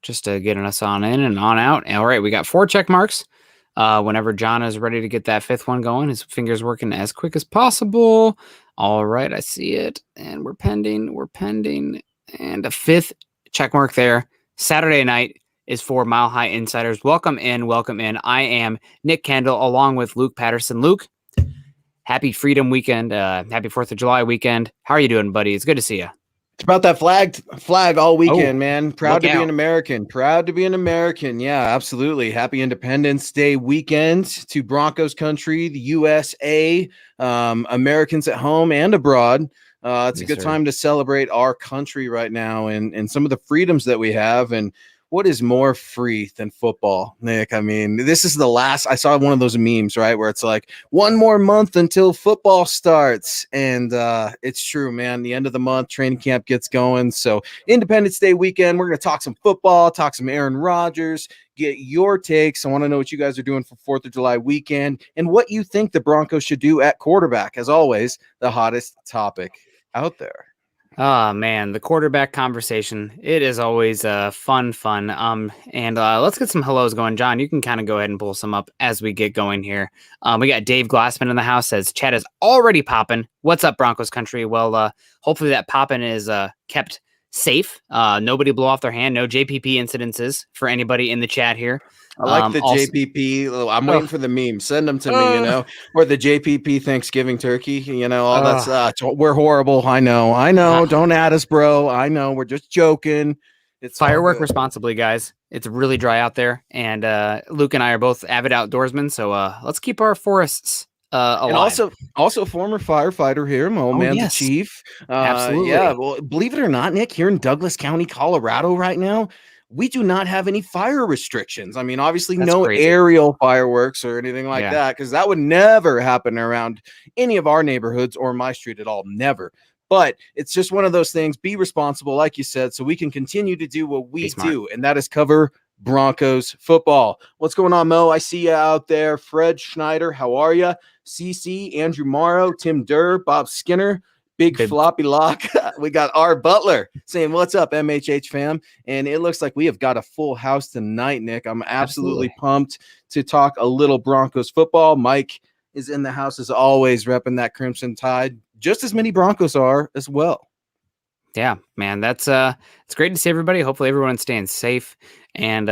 just getting us on in and on out. All right, we got 4 check marks. Whenever John is ready to get that 5th one going, his finger's working as quick as possible. All right, I see it, and we're pending, and a 5th check mark there. Saturday night is for Mile High Insiders. Welcome in. I am Nick Kendell along with Luke Patterson. Luke, happy Freedom Weekend. Happy 4th of July weekend. How are you doing, buddy? It's good to see you. It's about that flag all weekend, man. Proud to be an American. Yeah, absolutely. Happy Independence Day weekend to Broncos country, the USA, Americans at home and abroad. It's a good time to celebrate our country right now and some of the freedoms that we have. And what is more free than football, Nick? I mean, this is the last. I saw one of those memes, right, where it's like 1 more month until football starts. And it's true, man. The end of the month, training camp gets going. So Independence Day weekend, we're going to talk some football, talk some Aaron Rodgers, get your takes. I want to know what you guys are doing for 4th of July weekend and what you think the Broncos should do at quarterback. As always, the hottest topic out there. Oh man, the quarterback conversation. It is always fun. And let's get some hellos going. John, you can kind of go ahead and pull some up as we get going here. We got Dave Glassman in the house, says chat is already popping. What's up, Broncos country? Well, hopefully that popping is kept safe. Nobody blew off their hand. No JPP incidences for anybody in the chat here. I like the JPP. I'm waiting for the meme. Send them to me, or the JPP Thanksgiving turkey, all that's, we're horrible. I know. Don't add us, bro. I know. We're just joking. It's firework responsibly, guys. It's really dry out there. And Luke and I are both avid outdoorsmen. So let's keep our forests alive. And also former firefighter here, the chief. Absolutely. Yeah. Well, believe it or not, Nick, here in Douglas County, Colorado right now, we do not have any fire restrictions. I mean, obviously that's no crazy. Aerial fireworks or anything like that, because that would never happen around any of our neighborhoods or my street at all. Never. But it's just one of those things. Be responsible, like you said, so we can continue to do what we do, and that is cover Broncos football. What's going on, Mo? I see you out there. Fred Schneider, how are you? CC, Andrew Morrow, Tim Durr, Bob Skinner, Big Floppy Lock. We got R. Butler saying, what's up, MHH fam? And it looks like we have got a full house tonight, Nick. I'm absolutely pumped to talk a little Broncos football. Mike is in the house as always, repping that Crimson Tide. Just as many Broncos are as well. Yeah, man, that's it's great to see everybody. Hopefully everyone's staying safe. And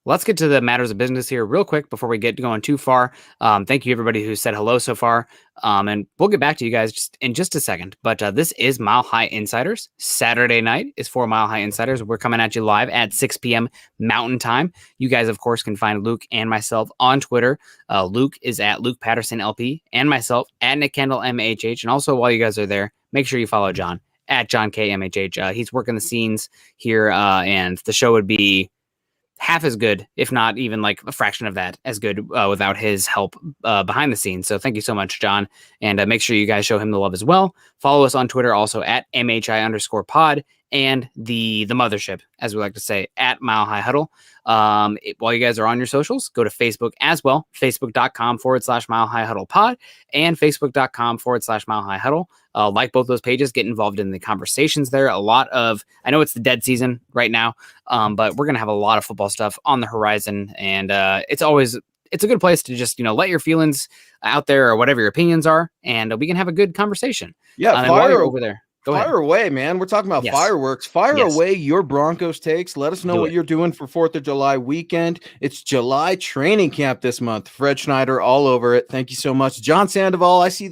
let's get to the matters of business here real quick before we get going too far. Thank you, everybody who said hello so far. And we'll get back to you guys in just a second. But this is Mile High Insiders. Saturday night is for Mile High Insiders. We're coming at you live at 6 p.m. Mountain Time. You guys, of course, can find Luke and myself on Twitter. Luke is at Luke Patterson LP and myself at Nick Kendell MHH. And also, while you guys are there, make sure you follow John at John K MHH. He's working the scenes here, and the show would be half as good, if not even like a fraction of that as good without his help behind the scenes. So thank you so much, John. And make sure you guys show him the love as well. Follow us on Twitter also at MHI_pod and the mothership, as we like to say, at Mile High Huddle. While you guys are on your socials, go to Facebook as well, facebook.com/Mile High Huddle pod and facebook.com/Mile High Huddle. Like both those pages, get involved in the conversations there. I know it's the dead season right now, but we're going to have a lot of football stuff on the horizon. And it's a good place to just, let your feelings out there or whatever your opinions are. And we can have a good conversation. Yeah. Fire over there. Fire away, man. We're talking about fireworks. Fire away your Broncos takes. Let us know what you're doing for 4th of July weekend. It's July training camp this month. Fred Schneider all over it. Thank you so much. John Sandoval, I see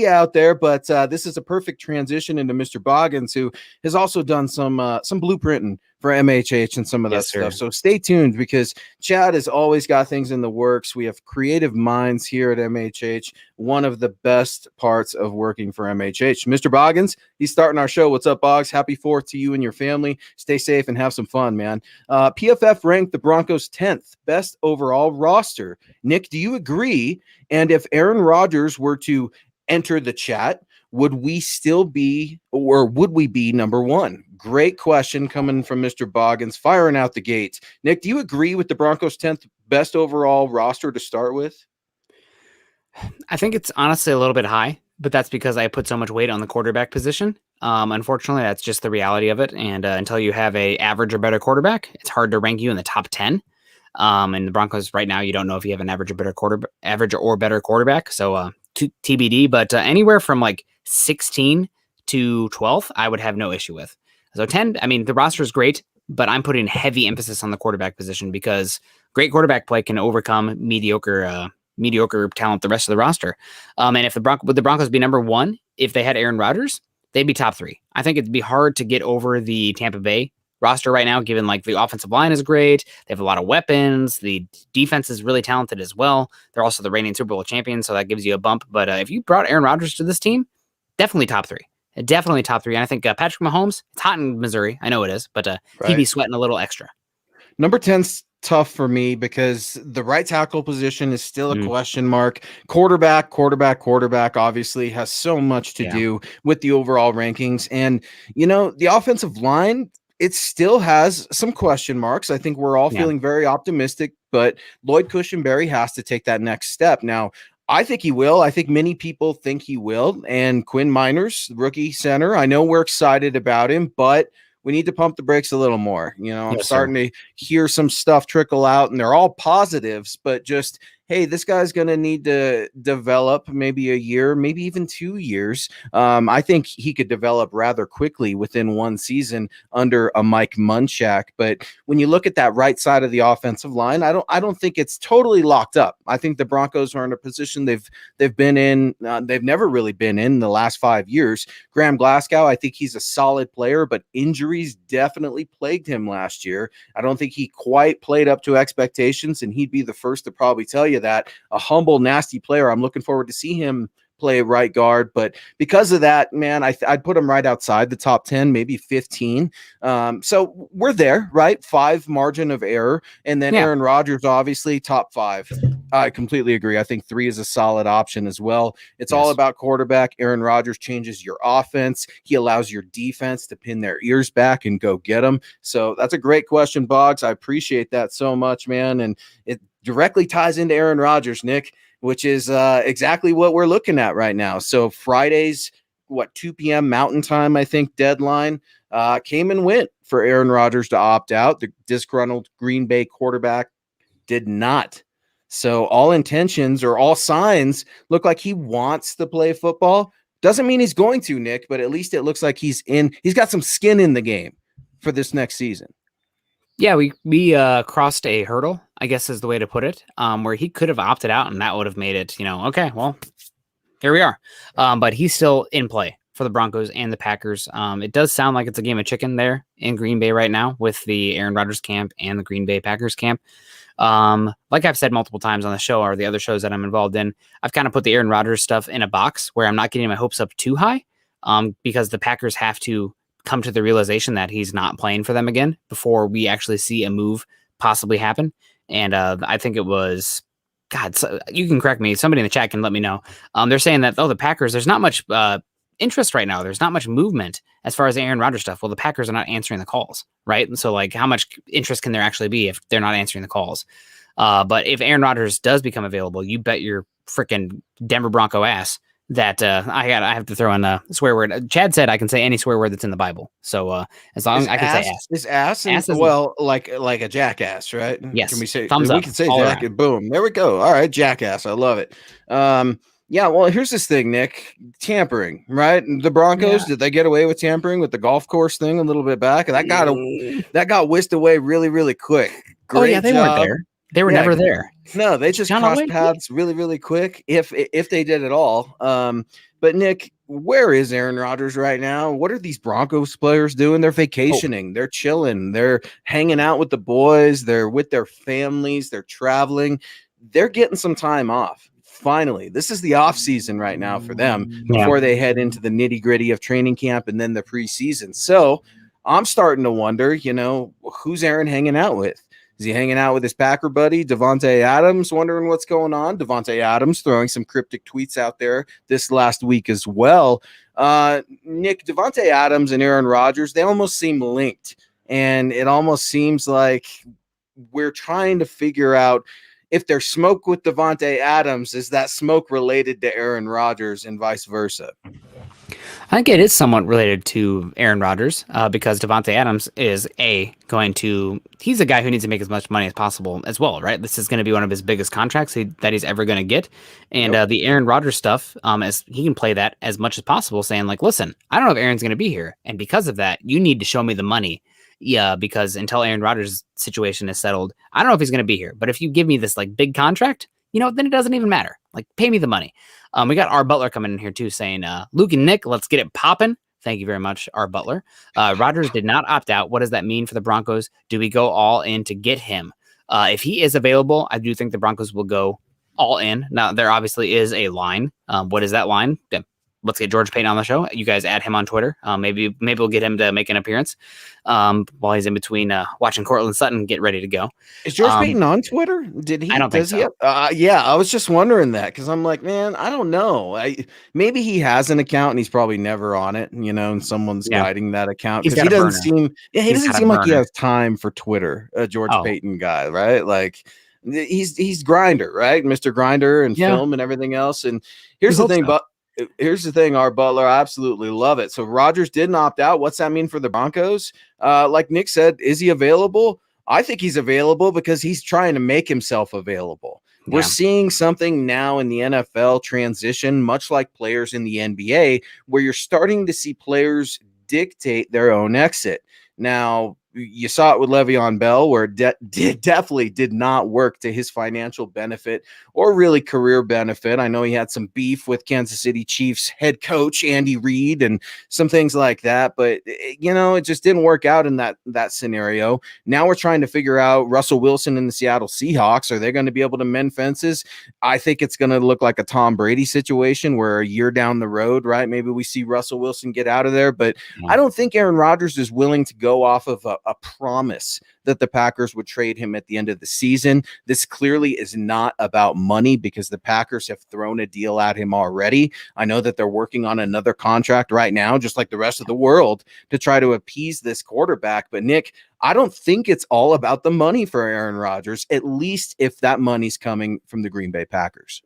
you out there, but this is a perfect transition into Mr. Boggins, who has also done some blueprinting for MHH and some of that stuff. So stay tuned, because Chad has always got things in the works. We have creative minds here at MHH. One of the best parts of working for MHH. Mr. Boggins, he's starting our show. What's up, Boggs? Happy 4th to you and your family. Stay safe and have some fun, man. PFF ranked the Broncos 10th best overall roster. Nick, do you agree? And if Aaron Rodgers were to enter the chat, would we still be, or would we be number 1? Great question coming from Mr. Boggins, firing out the gates. Nick, do you agree with the Broncos 10th best overall roster to start with? I think it's honestly a little bit high, but that's because I put so much weight on the quarterback position. Unfortunately, that's just the reality of it. And until you have a average or better quarterback, it's hard to rank you in the top 10. And the Broncos right now, you don't know if you have an average or better quarterback. So TBD, but anywhere from like 16 to 12th, I would have no issue with. So 10, I mean, the roster is great, but I'm putting heavy emphasis on the quarterback position because great quarterback play can overcome mediocre talent the rest of the roster. And if would the Broncos be number one if they had Aaron Rodgers? They'd be top 3. I think it'd be hard to get over the Tampa Bay roster right now, given like the offensive line is great. They have a lot of weapons. The defense is really talented as well. They're also the reigning Super Bowl champions, so that gives you a bump. But if you brought Aaron Rodgers to this team, definitely top 3. Definitely top 3. And I think Patrick Mahomes, it's hot in Missouri. I know it is, but he'd be sweating a little extra. Number 10's tough for me because the right tackle position is still a question mark. Quarterback obviously has so much to do with the overall rankings. And, the offensive line, it still has some question marks. I think we're all feeling very optimistic, but Lloyd Cushenberry has to take that next step. Now, I think he will. I think many people think he will. And Quinn Miners, rookie center, I know we're excited about him, but we need to pump the brakes a little more. I'm starting to hear some stuff trickle out, and they're all positives, but just, hey, this guy's going to need to develop maybe a year, maybe even 2 years. I think he could develop rather quickly within one season under a Mike Munchak. But when you look at that right side of the offensive line, I don't think it's totally locked up. I think the Broncos are in a position they've been in. They've never really been in the last 5 years. Graham Glasgow, I think he's a solid player, but injuries definitely plagued him last year. I don't think he quite played up to expectations, and he'd be the first to probably tell you that. A humble, nasty player. I'm looking forward to see him play right guard, but because of that, man, I'd put him right outside the top 10, maybe 15. So we're there, right? 5 margin of error, and then Aaron Rodgers, obviously top 5. I completely agree. I think 3 is a solid option as well. It's all about quarterback. Aaron Rodgers changes your offense. He allows your defense to pin their ears back and go get them. So that's a great question, Boggs. I appreciate that so much, man. And it directly ties into Aaron Rodgers, Nick, which is exactly what we're looking at right now. So Friday's, 2 p.m. Mountain Time, I think, deadline came and went for Aaron Rodgers to opt out. The disgruntled Green Bay quarterback did not. So all intentions or all signs look like he wants to play football. Doesn't mean he's going to, Nick, but at least it looks like he's got some skin in the game for this next season. Yeah, we crossed a hurdle, I guess is the way to put it, where he could have opted out and that would have made it, okay, well, here we are. But he's still in play for the Broncos and the Packers. It does sound like it's a game of chicken there in Green Bay right now with the Aaron Rodgers camp and the Green Bay Packers camp. Like I've said multiple times on the show or the other shows that I'm involved in, I've kind of put the Aaron Rodgers stuff in a box where I'm not getting my hopes up too high, because the Packers have to come to the realization that he's not playing for them again before we actually see a move possibly happen. And I think it was, so you can correct me. Somebody in the chat can let me know. They're saying that, the Packers, there's not much interest right now. There's not much movement as far as the Aaron Rodgers stuff. Well, the Packers are not answering the calls, right? And so, like, how much interest can there actually be if they're not answering the calls? But if Aaron Rodgers does become available, you bet your freaking Denver Bronco ass that I have to throw in a swear word. Chad said I can say any swear word that's in the Bible. So as long as I can say ass. Is ass well, like a jackass, right? Yes. Can we say thumbs up? We can say jack and boom. There we go. All right, jackass. I love it. Yeah, well, here's this thing, Nick. Tampering, right? The Broncos, did they get away with tampering with the golf course thing a little bit back? That got whisked away really, really quick. Great they weren't there. They were never there. No, they just crossed paths really, really quick, if they did at all. But Nick, where is Aaron Rodgers right now? What are these Broncos players doing? They're vacationing. They're chilling. They're hanging out with the boys. They're with their families. They're traveling. They're getting some time off. Finally, this is the off season right now for them before they head into the nitty gritty of training camp and then the preseason. So I'm starting to wonder, who's Aaron hanging out with? Is he hanging out with his Packer buddy, Davante Adams, wondering what's going on? Davante Adams throwing some cryptic tweets out there this last week as well. Nick, Davante Adams and Aaron Rodgers, they almost seem linked. And it almost seems like we're trying to figure out if there's smoke with Davante Adams, is that smoke related to Aaron Rodgers and vice versa? I think it is somewhat related to Aaron Rodgers because Devontae Adams is he's a guy who needs to make as much money as possible as well, right? This is going to be one of his biggest contracts that he's ever going to get. And the Aaron Rodgers stuff, as he can play that as much as possible, saying like, listen, I don't know if Aaron's going to be here. And because of that, you need to show me the money. Yeah, because until Aaron Rodgers' situation is settled, I don't know if he's going to be here. But if you give me this like big contract, then it doesn't even matter. Like, pay me the money. We got our Butler coming in here too, saying, Luke and Nick, let's get it popping. Thank you very much, our Butler. Rodgers did not opt out. What does that mean for the Broncos? Do we go all in to get him? If he is available, I do think the Broncos will go all in. Now, there obviously is a line. What is that line? Let's get George Payton on the show. You guys add him on Twitter. Maybe we'll get him to make an appearance while he's in between watching Cortland Sutton get ready to go. Is George Payton on Twitter? Did he? I don't think so. Yeah, I was just wondering that because I'm like, man, I don't know. Maybe he has an account and he's probably never on it, and someone's guiding that account because he doesn't seem. Yeah, he doesn't seem like he has time for Twitter. George Payton guy, right? Like. He's Grinder, right? Mr. Grinder and film and everything else. And here's the thing, Here's the thing, our Butler, I absolutely love it. So Rodgers didn't opt out. What's that mean for the Broncos? Like Nick said, is he available? I think he's available because he's trying to make himself available. Yeah. We're seeing something now in the NFL transition, much like players in the NBA, where you're starting to see players dictate their own exit. Now, you saw it with Le'Veon Bell, where it definitely did not work to his financial benefit or really career benefit. I know he had some beef with Kansas City Chiefs head coach Andy Reid and some things like that, but it just didn't work out in that scenario. Now we're trying to figure out Russell Wilson and the Seattle Seahawks. Are they going to be able to mend fences? I think it's going to look like a Tom Brady situation where a year down the road, right? Maybe we see Russell Wilson get out of there, but I don't think Aaron Rodgers is willing to go off of a promise that the Packers would trade him at the end of the season. This clearly is not about money because the Packers have thrown a deal at him already. I know that they're working on another contract right now, just like the rest of the world, to try to appease this quarterback. But Nick, I don't think it's all about the money for Aaron Rodgers, at least if that money's coming from the Green Bay Packers.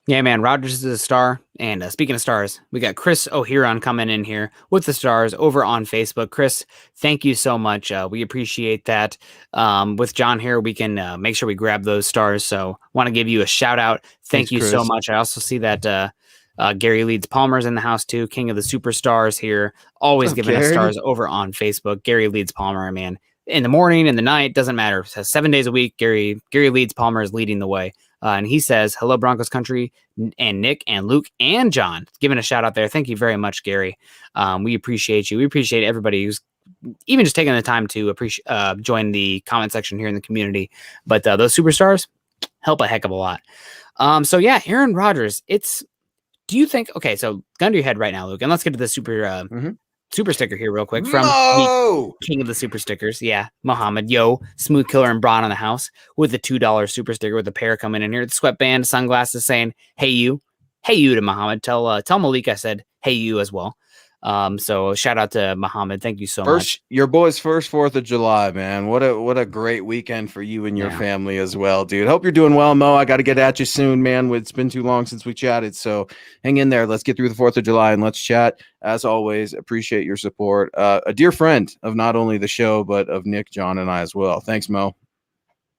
Yeah, man, Rodgers is a star. And speaking of stars, we got Chris O'Huron coming in here with the stars over on Facebook. Chris, thank you so much. We appreciate that. With John here, we can make sure we grab those stars. So want to give you a shout out. Thanks, you Chris. So much. I also see that Gary Leeds Palmer's in the house too. King of the Superstars here. Always giving us stars over on Facebook. Gary Leeds Palmer, man. In the morning, in the night, doesn't matter. It says 7 days a week. Gary Leeds Palmer is leading the way. And he says, hello, Broncos country, and Nick and Luke and John. Giving a shout out there. Thank you very much, Gary. We appreciate you. We appreciate everybody who's even just taking the time to join the comment section here in the community. But those superstars help a heck of a lot. So, yeah, Aaron Rodgers, do you think, okay, so gun to your head right now, Luke, and let's get to the super sticker here real quick from the king of the super stickers. Yeah, Muhammad. Yo, Smooth Killer and Braun on the house with the $2 super sticker with the pair coming in here. The sweatband, sunglasses saying, hey, you to Muhammad. Tell Malik I said, hey, you as well. So shout out to Muhammad. Thank you so much. Your boy's first 4th of July, man. What a great weekend for you and your family as well, dude. Hope you're doing well, Mo. I got to get at you soon, man. It's been too long since we chatted, so hang in there. Let's get through the 4th of July and let's chat. As always, appreciate your support. A dear friend of not only the show, but of Nick, John, and I as well. Thanks, Mo.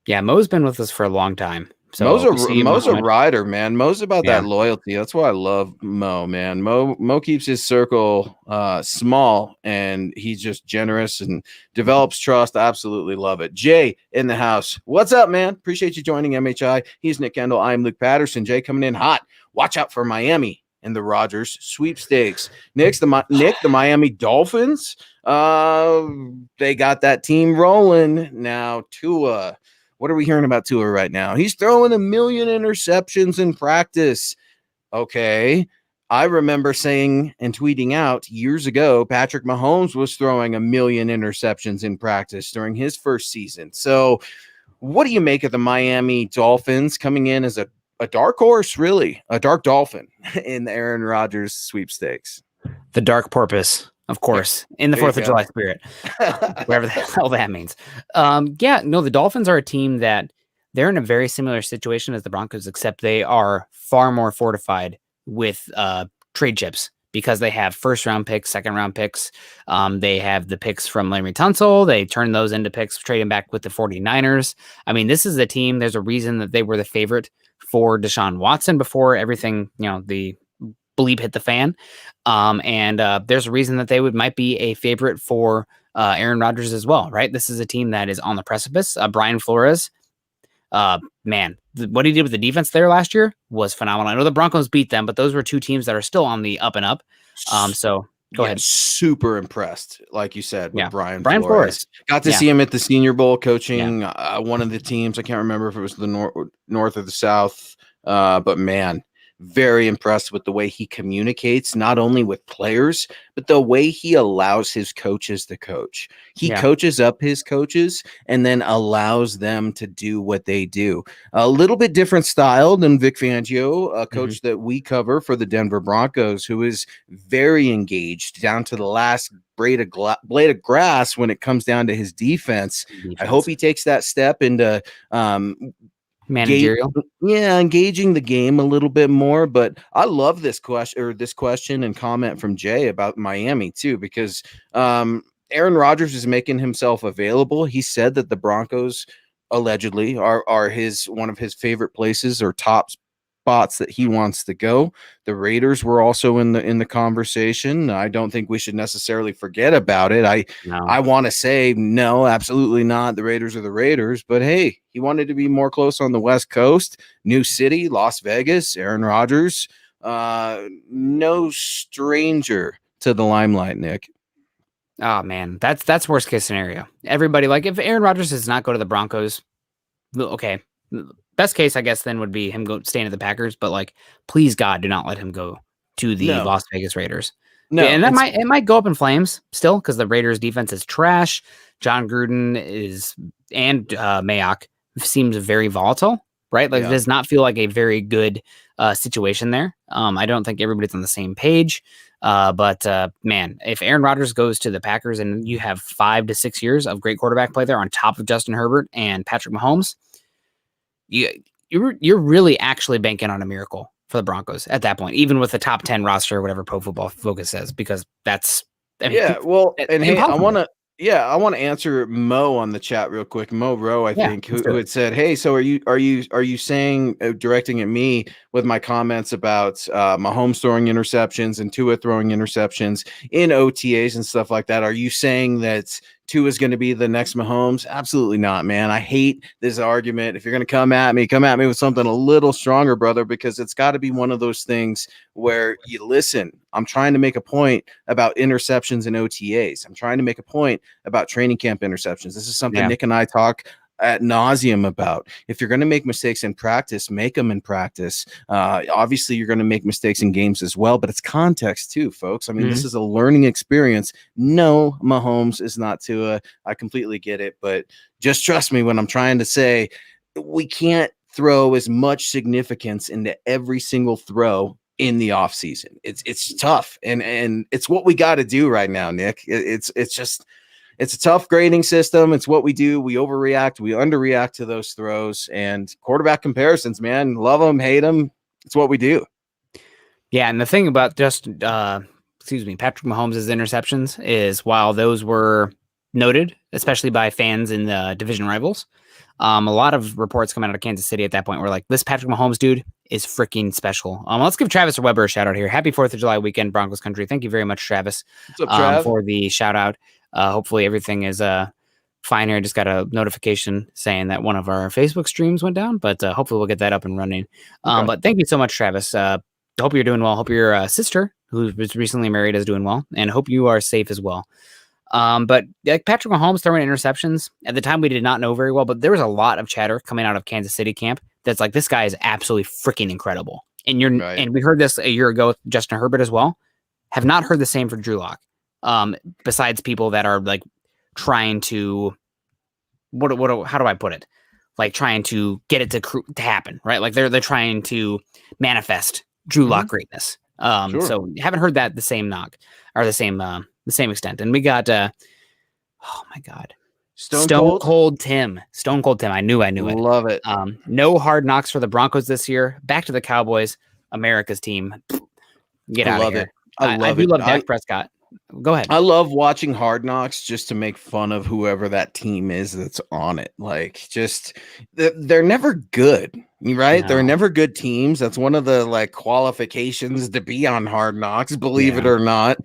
Yeah, Mo's been with us for a long time. So Mo's a rider, man. Mo's about that loyalty. That's why I love Mo, man. Mo keeps his circle small, and he's just generous and develops trust. I absolutely love it. Jay in the house. What's up, man? Appreciate you joining MHI. He's Nick Kendell. I'm Luke Patterson. Jay coming in hot. Watch out for Miami in the Rodgers sweepstakes. Nick, the Miami Dolphins. They got that team rolling now. Tua. What are we hearing about Tua right now? He's throwing 1 million interceptions in practice. Okay. I remember saying and tweeting out years ago, Patrick Mahomes was throwing 1 million interceptions in practice during his first season. So what do you make of the Miami Dolphins coming in as a dark horse, really? A dark dolphin in the Aaron Rodgers sweepstakes? The dark porpoise. Of course, in the 4th of July spirit, whatever the hell that means. The Dolphins are a team that they're in a very similar situation as the Broncos, except they are far more fortified with trade chips because they have first round picks, second round picks. They have the picks from Larry Tunsil. They turn those into picks, trading back with the 49ers. I mean, this is a team. There's a reason that they were the favorite for Deshaun Watson before everything, the bleep hit the fan. And there's a reason that they might be a favorite for Aaron Rodgers as well, right? This is a team that is on the precipice. Brian Flores, man, what he did with the defense there last year was phenomenal. I know the Broncos beat them, but those were two teams that are still on the up and up. So go ahead. Super impressed, like you said, with Brian Flores. Got to see him at the Senior Bowl coaching one of the teams. I can't remember if it was the north or the south, but man, very impressed with the way he communicates, not only with players, but the way he allows his coaches to coach. He coaches up his coaches and then allows them to do what they do. A little bit different style than Vic Fangio, a coach that we cover for the Denver Broncos, who is very engaged down to the last blade of grass when it comes down to his defense. I hope he takes that step into managerial, engaging the game a little bit more. But I love this question and comment from Jay about Miami too, because Aaron Rodgers is making himself available. He said that the Broncos allegedly are one of his favorite places or top spots that he wants to go. The Raiders were also in the conversation. I don't think we should necessarily forget about it. I want to say no, absolutely not. The Raiders are the Raiders, but hey, he wanted to be more close on the West Coast, new city, Las Vegas. Aaron Rodgers, no stranger to the limelight, Nick. Oh man, that's worst case scenario. Everybody, like, if Aaron Rodgers does not go to the Broncos, okay. Best case, I guess, then would be him staying at the Packers, but like, please God, do not let him go to the Las Vegas Raiders. No, and it might go up in flames still because the Raiders defense is trash. John Gruden and Mayock seems very volatile, right? Like, it does not feel like a very good situation there. I don't think everybody's on the same page. But man, if Aaron Rodgers goes to the Packers and you have 5 to 6 years of great quarterback play there on top of Justin Herbert and Patrick Mahomes, you're really actually banking on a miracle for the Broncos at that point, even with the top 10 roster or whatever Pro Football Focus says, because that's impossible. Hey, I want to answer Mo on the chat real quick. Mo Rowe, I think, who had said, "Hey, so are you saying, directing at me with my comments about Mahomes throwing interceptions and Tua throwing interceptions in OTAs and stuff like that? Are you saying that Tua is going to be the next Mahomes?" Absolutely not, man. I hate this argument. If you're going to come at me with something a little stronger, brother, because it's got to be one of those things where you listen. I'm trying to make a point about interceptions and OTAs. I'm trying to make a point about training camp interceptions. This is something Nick and I talk ad nauseum about. If you're going to make mistakes in practice, make them in practice. Obviously, you're going to make mistakes in games as well, but it's context too, folks. I mean, this is a learning experience. No, Mahomes is not Tua. I completely get it, but just trust me when I'm trying to say we can't throw as much significance into every single throw in the offseason. It's tough, and it's what we got to do right now, Nick. It's a tough grading system. It's what we do. We overreact. We underreact to those throws and quarterback comparisons, man. Love them, hate them. It's what we do. Yeah, and the thing about Patrick Mahomes' interceptions is, while those were noted, especially by fans in the division rivals, a lot of reports coming out of Kansas City at that point were like, this Patrick Mahomes dude is freaking special. Let's give Travis Weber a shout out here. Happy 4th of July weekend, Broncos country. Thank you very much, Travis, for the shout out. Hopefully everything is fine here. I just got a notification saying that one of our Facebook streams went down, but hopefully we'll get that up and running. But thank you so much, Travis. Hope you're doing well. Hope your sister, who was recently married, is doing well, and hope you are safe as well. But like Patrick Mahomes throwing interceptions, at the time we did not know very well, but there was a lot of chatter coming out of Kansas City camp that's like, this guy is absolutely freaking incredible. And and we heard this a year ago with Justin Herbert as well. Have not heard the same for Drew Lock. Besides people that are like trying to, how do I put it? Like trying to get it to happen, right? Like they're trying to manifest Drew Lock greatness. So haven't heard that the same knock or the same extent. And we got, oh my God, Stone Cold Tim. I knew it. Love it. No hard knocks for the Broncos this year. Back to the Cowboys, America's team. Get out of here. I do love Dak Prescott. Go ahead. I love watching Hard Knocks just to make fun of whoever that team is that's on it. Like, just they're never good, right? No. They're never good teams. That's one of the like qualifications to be on Hard Knocks, believe it or not.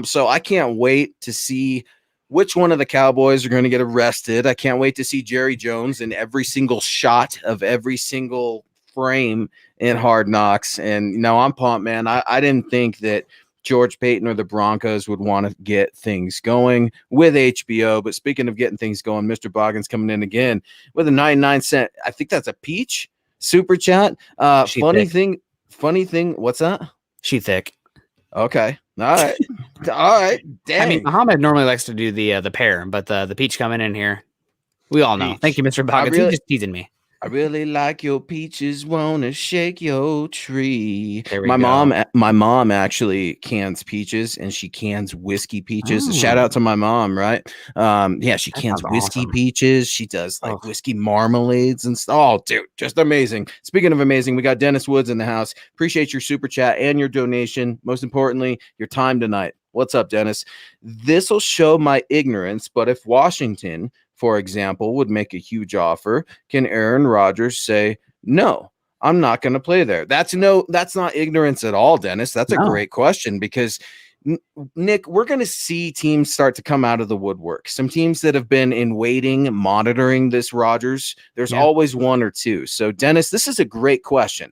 So I can't wait to see which one of the Cowboys are going to get arrested. I can't wait to see Jerry Jones in every single shot of every single frame in Hard Knocks. And I'm pumped, man. I didn't think that George Payton or the Broncos would want to get things going with HBO. But speaking of getting things going, Mr. Boggins coming in again with a 99-cent. I think that's a peach super chat. Funny thing. What's that? She thick. Okay. All right. All right. Dang. I mean, Muhammad normally likes to do the pear, but the peach coming in here. We all know. Peach. Thank you, Mr. Boggins. He's just teasing me. I really like your peaches, wanna shake your tree. My mom actually cans peaches, and she cans whiskey peaches. Shout out to my mom, right? She cans whiskey peaches. She does like whiskey marmalades and stuff. Oh, dude, just amazing. Speaking of amazing, we got Dennis Woods in the house. Appreciate your super chat and your donation. Most importantly, your time tonight. What's up, Dennis? This will show my ignorance, but if Washington, for example, would make a huge offer, can Aaron Rodgers say, no, I'm not going to play there? That's not ignorance at all, Dennis. That's a great question, because Nick, we're going to see teams start to come out of the woodwork. Some teams that have been in waiting, monitoring this Rodgers. There's always one or two. So, Dennis, this is a great question.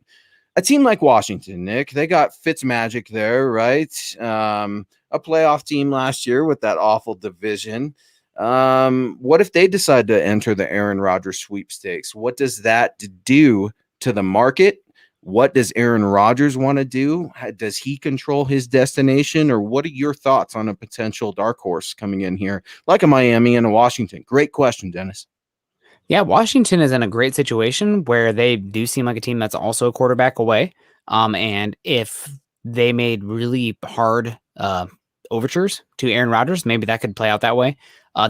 A team like Washington, Nick, they got Fitzmagic there, right? A playoff team last year with that awful division. What if they decide to enter the Aaron Rodgers sweepstakes? What does that do to the market? What does Aaron Rodgers want to do? Does he control his destination? Or what are your thoughts on a potential dark horse coming in here, like a Miami and a Washington? Great question, Dennis. Yeah, Washington is in a great situation where they do seem like a team that's also a quarterback away. And if they made really hard overtures to Aaron Rodgers, maybe that could play out that way.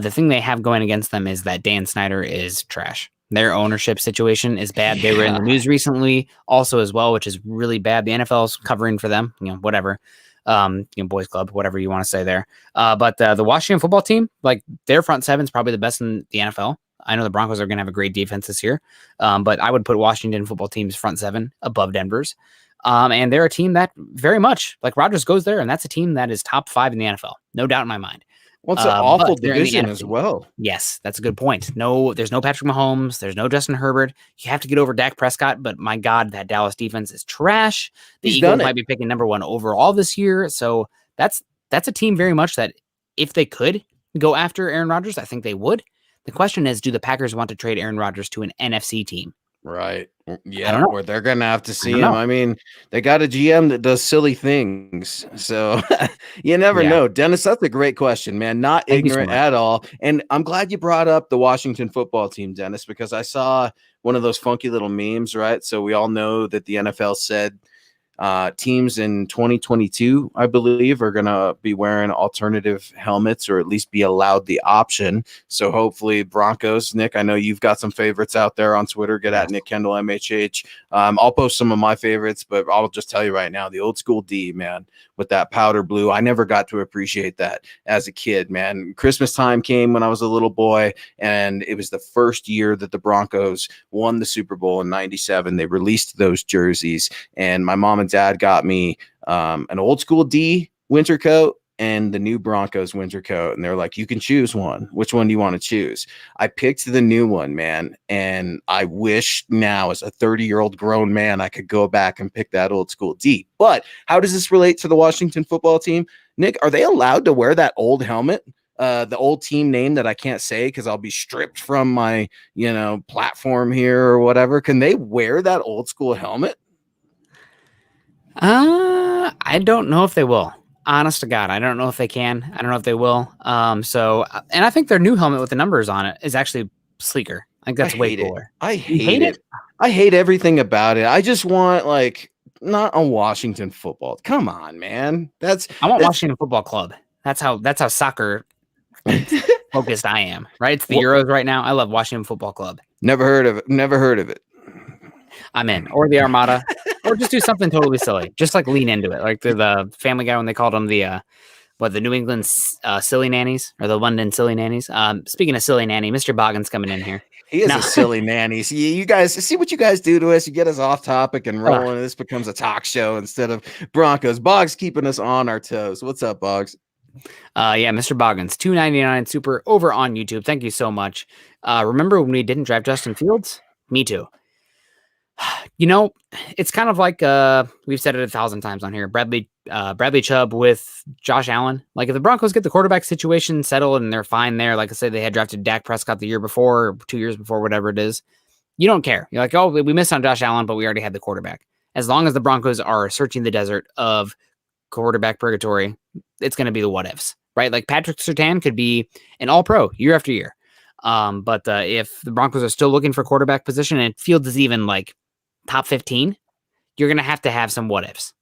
The thing they have going against them is that Dan Snyder is trash. Their ownership situation is bad. They were in the news recently also as well, which is really bad. The NFL's covering for them, whatever. Boys club, whatever you want to say there. But the Washington football team, like their front seven is probably the best in the NFL. I know the Broncos are going to have a great defense this year, but I would put Washington football team's front seven above Denver's. And they're a team that very much, like Rodgers goes there, and that's a team that is top 5 in the NFL. No doubt in my mind. Well, it's an awful division as well. Yes, that's a good point. There's no Patrick Mahomes. There's no Justin Herbert. You have to get over Dak Prescott, but my God, that Dallas defense is trash. The Eagles might be picking number 1 overall this year. So that's a team very much that if they could go after Aaron Rodgers, I think they would. The question is, do the Packers want to trade Aaron Rodgers to an NFC team? Right. Yeah, where they're going to have to see him. I mean, they got a GM that does silly things. So you never know. Dennis, that's a great question, man. Not ignorant at all. And I'm glad you brought up the Washington football team, Dennis, because I saw one of those funky little memes, right? So we all know that the NFL said teams in 2022, I believe, are going to be wearing alternative helmets, or at least be allowed the option. So hopefully Broncos, Nick, I know you've got some favorites out there on Twitter. Get at Nick Kendell, MHH. I'll post some of my favorites, but I'll just tell you right now, the old school D, man, with that powder blue. I never got to appreciate that as a kid, man. Christmas time came when I was a little boy, and it was the first year that the Broncos won the Super Bowl in '97. They released those jerseys, and my mom and dad got me an old school D winter coat and the new Broncos winter coat. And they're like, you can choose one. Which one do you want to choose? I picked the new one, man. And I wish now, as a 30-year-old grown man, I could go back and pick that old school D. But how does this relate to the Washington football team? Nick, are they allowed to wear that old helmet? The old team name that I can't say because I'll be stripped from my, platform here or whatever. Can they wear that old school helmet? I don't know if they will. Honest to God, I don't know if they can. I don't know if they will. And I think their new helmet with the numbers on it is actually sleeker. I think that's way cooler. I hate it. I hate everything about it. I just want not a Washington football. Come on, man. I want Washington Football Club. That's how soccer focused I am. Right? It's the Euros right now. I love Washington Football Club. Never heard of it. I'm in. Or the Armada. or just do something totally silly. Just like lean into it, like the Family Guy when they called them the New England silly nannies or the London silly nannies. Speaking of silly nanny, Mr. Boggins coming in here. He is a silly nanny. See, you guys see what you guys do to us. You get us off topic and rolling. This becomes a talk show instead of Broncos. Boggs keeping us on our toes. What's up, Boggs? Yeah, Mr. Boggins, $2.99 super over on YouTube. Thank you so much. Remember when we didn't draft Justin Fields? Me too. You know, it's kind of like we've said it 1,000 times on here. Bradley Chubb with Josh Allen. Like if the Broncos get the quarterback situation settled and they're fine there, like I said, they had drafted Dak Prescott the year before, or 2 years before, whatever it is. You don't care. You're like, oh, we missed on Josh Allen, but we already had the quarterback. As long as the Broncos are searching the desert of quarterback purgatory, it's going to be the what ifs, right? Like Patrick Surtain could be an all-pro year after year. But if the Broncos are still looking for quarterback position and Fields is even like top 15, you're going to have some what ifs,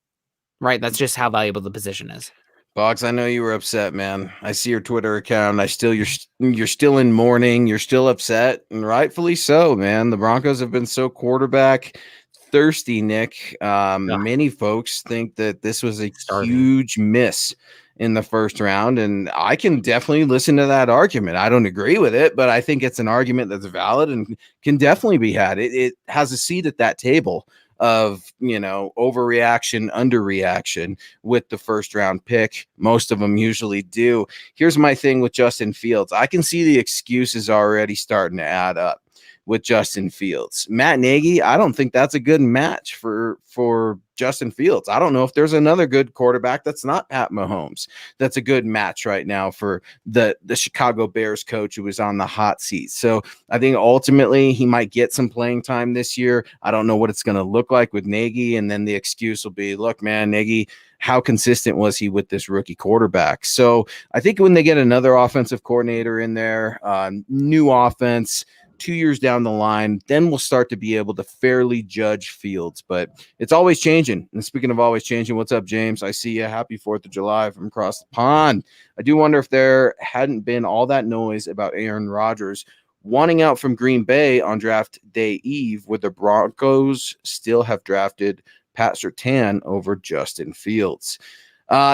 right? That's just how valuable the position is. Boggs, I know you were upset, man. I see your Twitter account. You're still in mourning. You're still upset, and rightfully so, man. The Broncos have been so quarterback thirsty, Nick. Many folks think that this was a huge miss in the first round, and I can definitely listen to that argument. I don't agree with it, but I think it's an argument that's valid and can definitely be had. It has a seat at that table of, overreaction, underreaction with the first round pick. Most of them usually do. Here's my thing with Justin Fields. I can see the excuses already starting to add up with Justin Fields. Matt Nagy, I don't think that's a good match for Justin Fields. I don't know if there's another good quarterback that's not Pat Mahomes that's a good match right now for the Chicago Bears coach who is on the hot seat. So I think ultimately he might get some playing time this year. I don't know what it's going to look like with Nagy, and then the excuse will be, look, man, Nagy, how consistent was he with this rookie quarterback? So I think when they get another offensive coordinator in there, new offense, 2 years down the line, then we'll start to be able to fairly judge Fields. But it's always changing. And speaking of always changing, what's up, James? I see you. Happy 4th of July from across the pond. I do wonder if there hadn't been all that noise about Aaron Rodgers wanting out from Green Bay on draft day eve, would the Broncos still have drafted Pat Surtain over Justin Fields?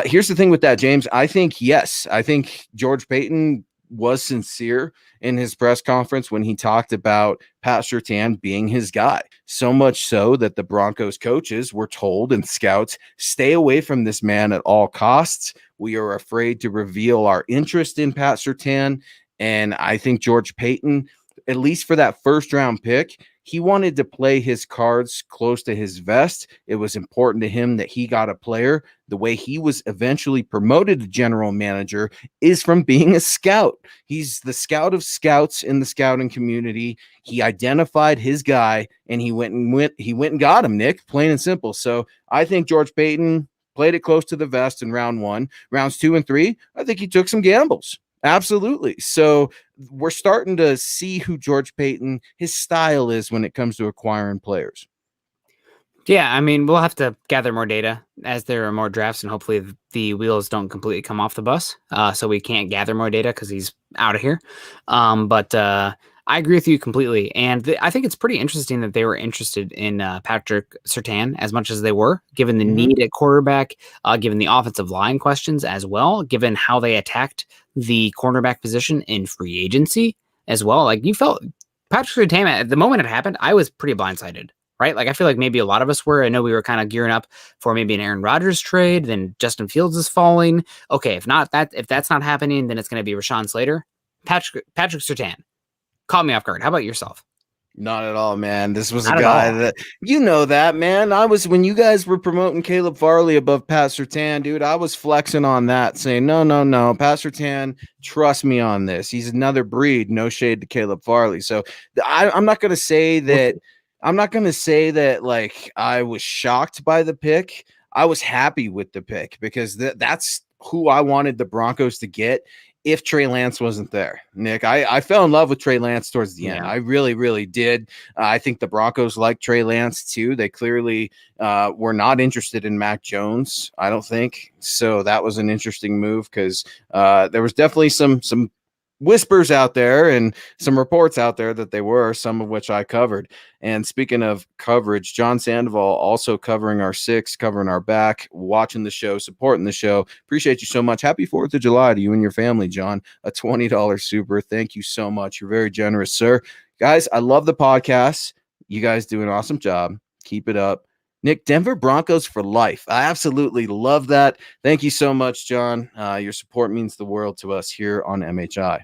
Here's the thing with that, James. I think yes. I think George Paton was sincere in his press conference when he talked about Pat Surtain being his guy. So much so that the Broncos coaches were told, and scouts, stay away from this man at all costs. We are afraid to reveal our interest in Pat Surtain. And I think George Paton, at least for that first round pick, he wanted to play his cards close to his vest. It was important to him that he got a player. The way he was eventually promoted to general manager is from being a scout. He's the scout of scouts in the scouting community. He identified his guy, and he went and got him, Nick, plain and simple. So I think George Paton played it close to the vest in round 1. Rounds 2 and 3, I think he took some gambles. Absolutely. So we're starting to see who George Paton, his style is when it comes to acquiring players. Yeah, I mean, we'll have to gather more data as there are more drafts, and hopefully the wheels don't completely come off the bus. So we can't gather more data because he's out of here. But I agree with you completely. And I think it's pretty interesting that they were interested in Patrick Surtain as much as they were, given the need at quarterback, given the offensive line questions as well, given how they attacked the cornerback position in free agency as well. Like, you felt Patrick Surtain, at the moment it happened, I was pretty blindsided, right? Like, I feel like maybe a lot of us were. I know we were kind of gearing up for maybe an Aaron Rodgers trade, then Justin Fields is falling. Okay, if that's not happening, then it's going to be Rashawn Slater. Patrick Surtain caught me off guard. How about yourself? Not at all, man. This was a guy that, that, man. When you guys were promoting Caleb Farley above Pat Surtain, dude, I was flexing on that, saying, no. Pat Surtain, trust me on this. He's another breed. No shade to Caleb Farley. So I'm not going to say that. I'm not going to say that like I was shocked by the pick. I was happy with the pick because that's who I wanted the Broncos to get if Trey Lance wasn't there. Nick, I fell in love with Trey Lance towards the end. I really, really did. I think the Broncos like Trey Lance too. They clearly were not interested in Mac Jones, I don't think. So that was an interesting move because there was definitely some whispers out there and some reports out there that they were, some of which I covered. And speaking of coverage, John Sandoval also covering our six, covering our back, watching the show, supporting the show. Appreciate you so much. Happy 4th of July to you and your family, John. A $20 super. Thank you so much. You're very generous, sir. Guys, I love the podcast. You guys do an awesome job. Keep it up. Nick, Denver Broncos for life. I absolutely love that. Thank you so much, John. Your support means the world to us here on MHI.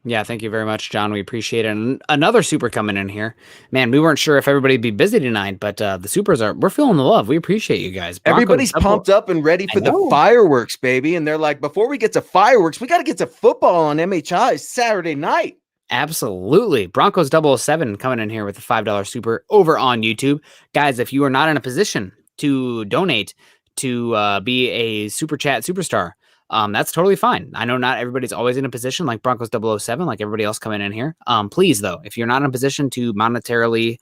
Yeah, thank you very much, John. We appreciate it. And another super coming in here. Man, we weren't sure if everybody'd be busy tonight, but the supers we're feeling the love. We appreciate you guys. Broncos, everybody's pumped up and ready for the fireworks, baby. And they're like, before we get to fireworks, we got to get to football on MHI Saturday night. Absolutely. Broncos 007 coming in here with a $5 super over on YouTube. Guys, if you are not in a position to donate to be a super chat superstar, that's totally fine. I know not everybody's always in a position like Broncos 007, like everybody else coming in here. Please, though, if you're not in a position to monetarily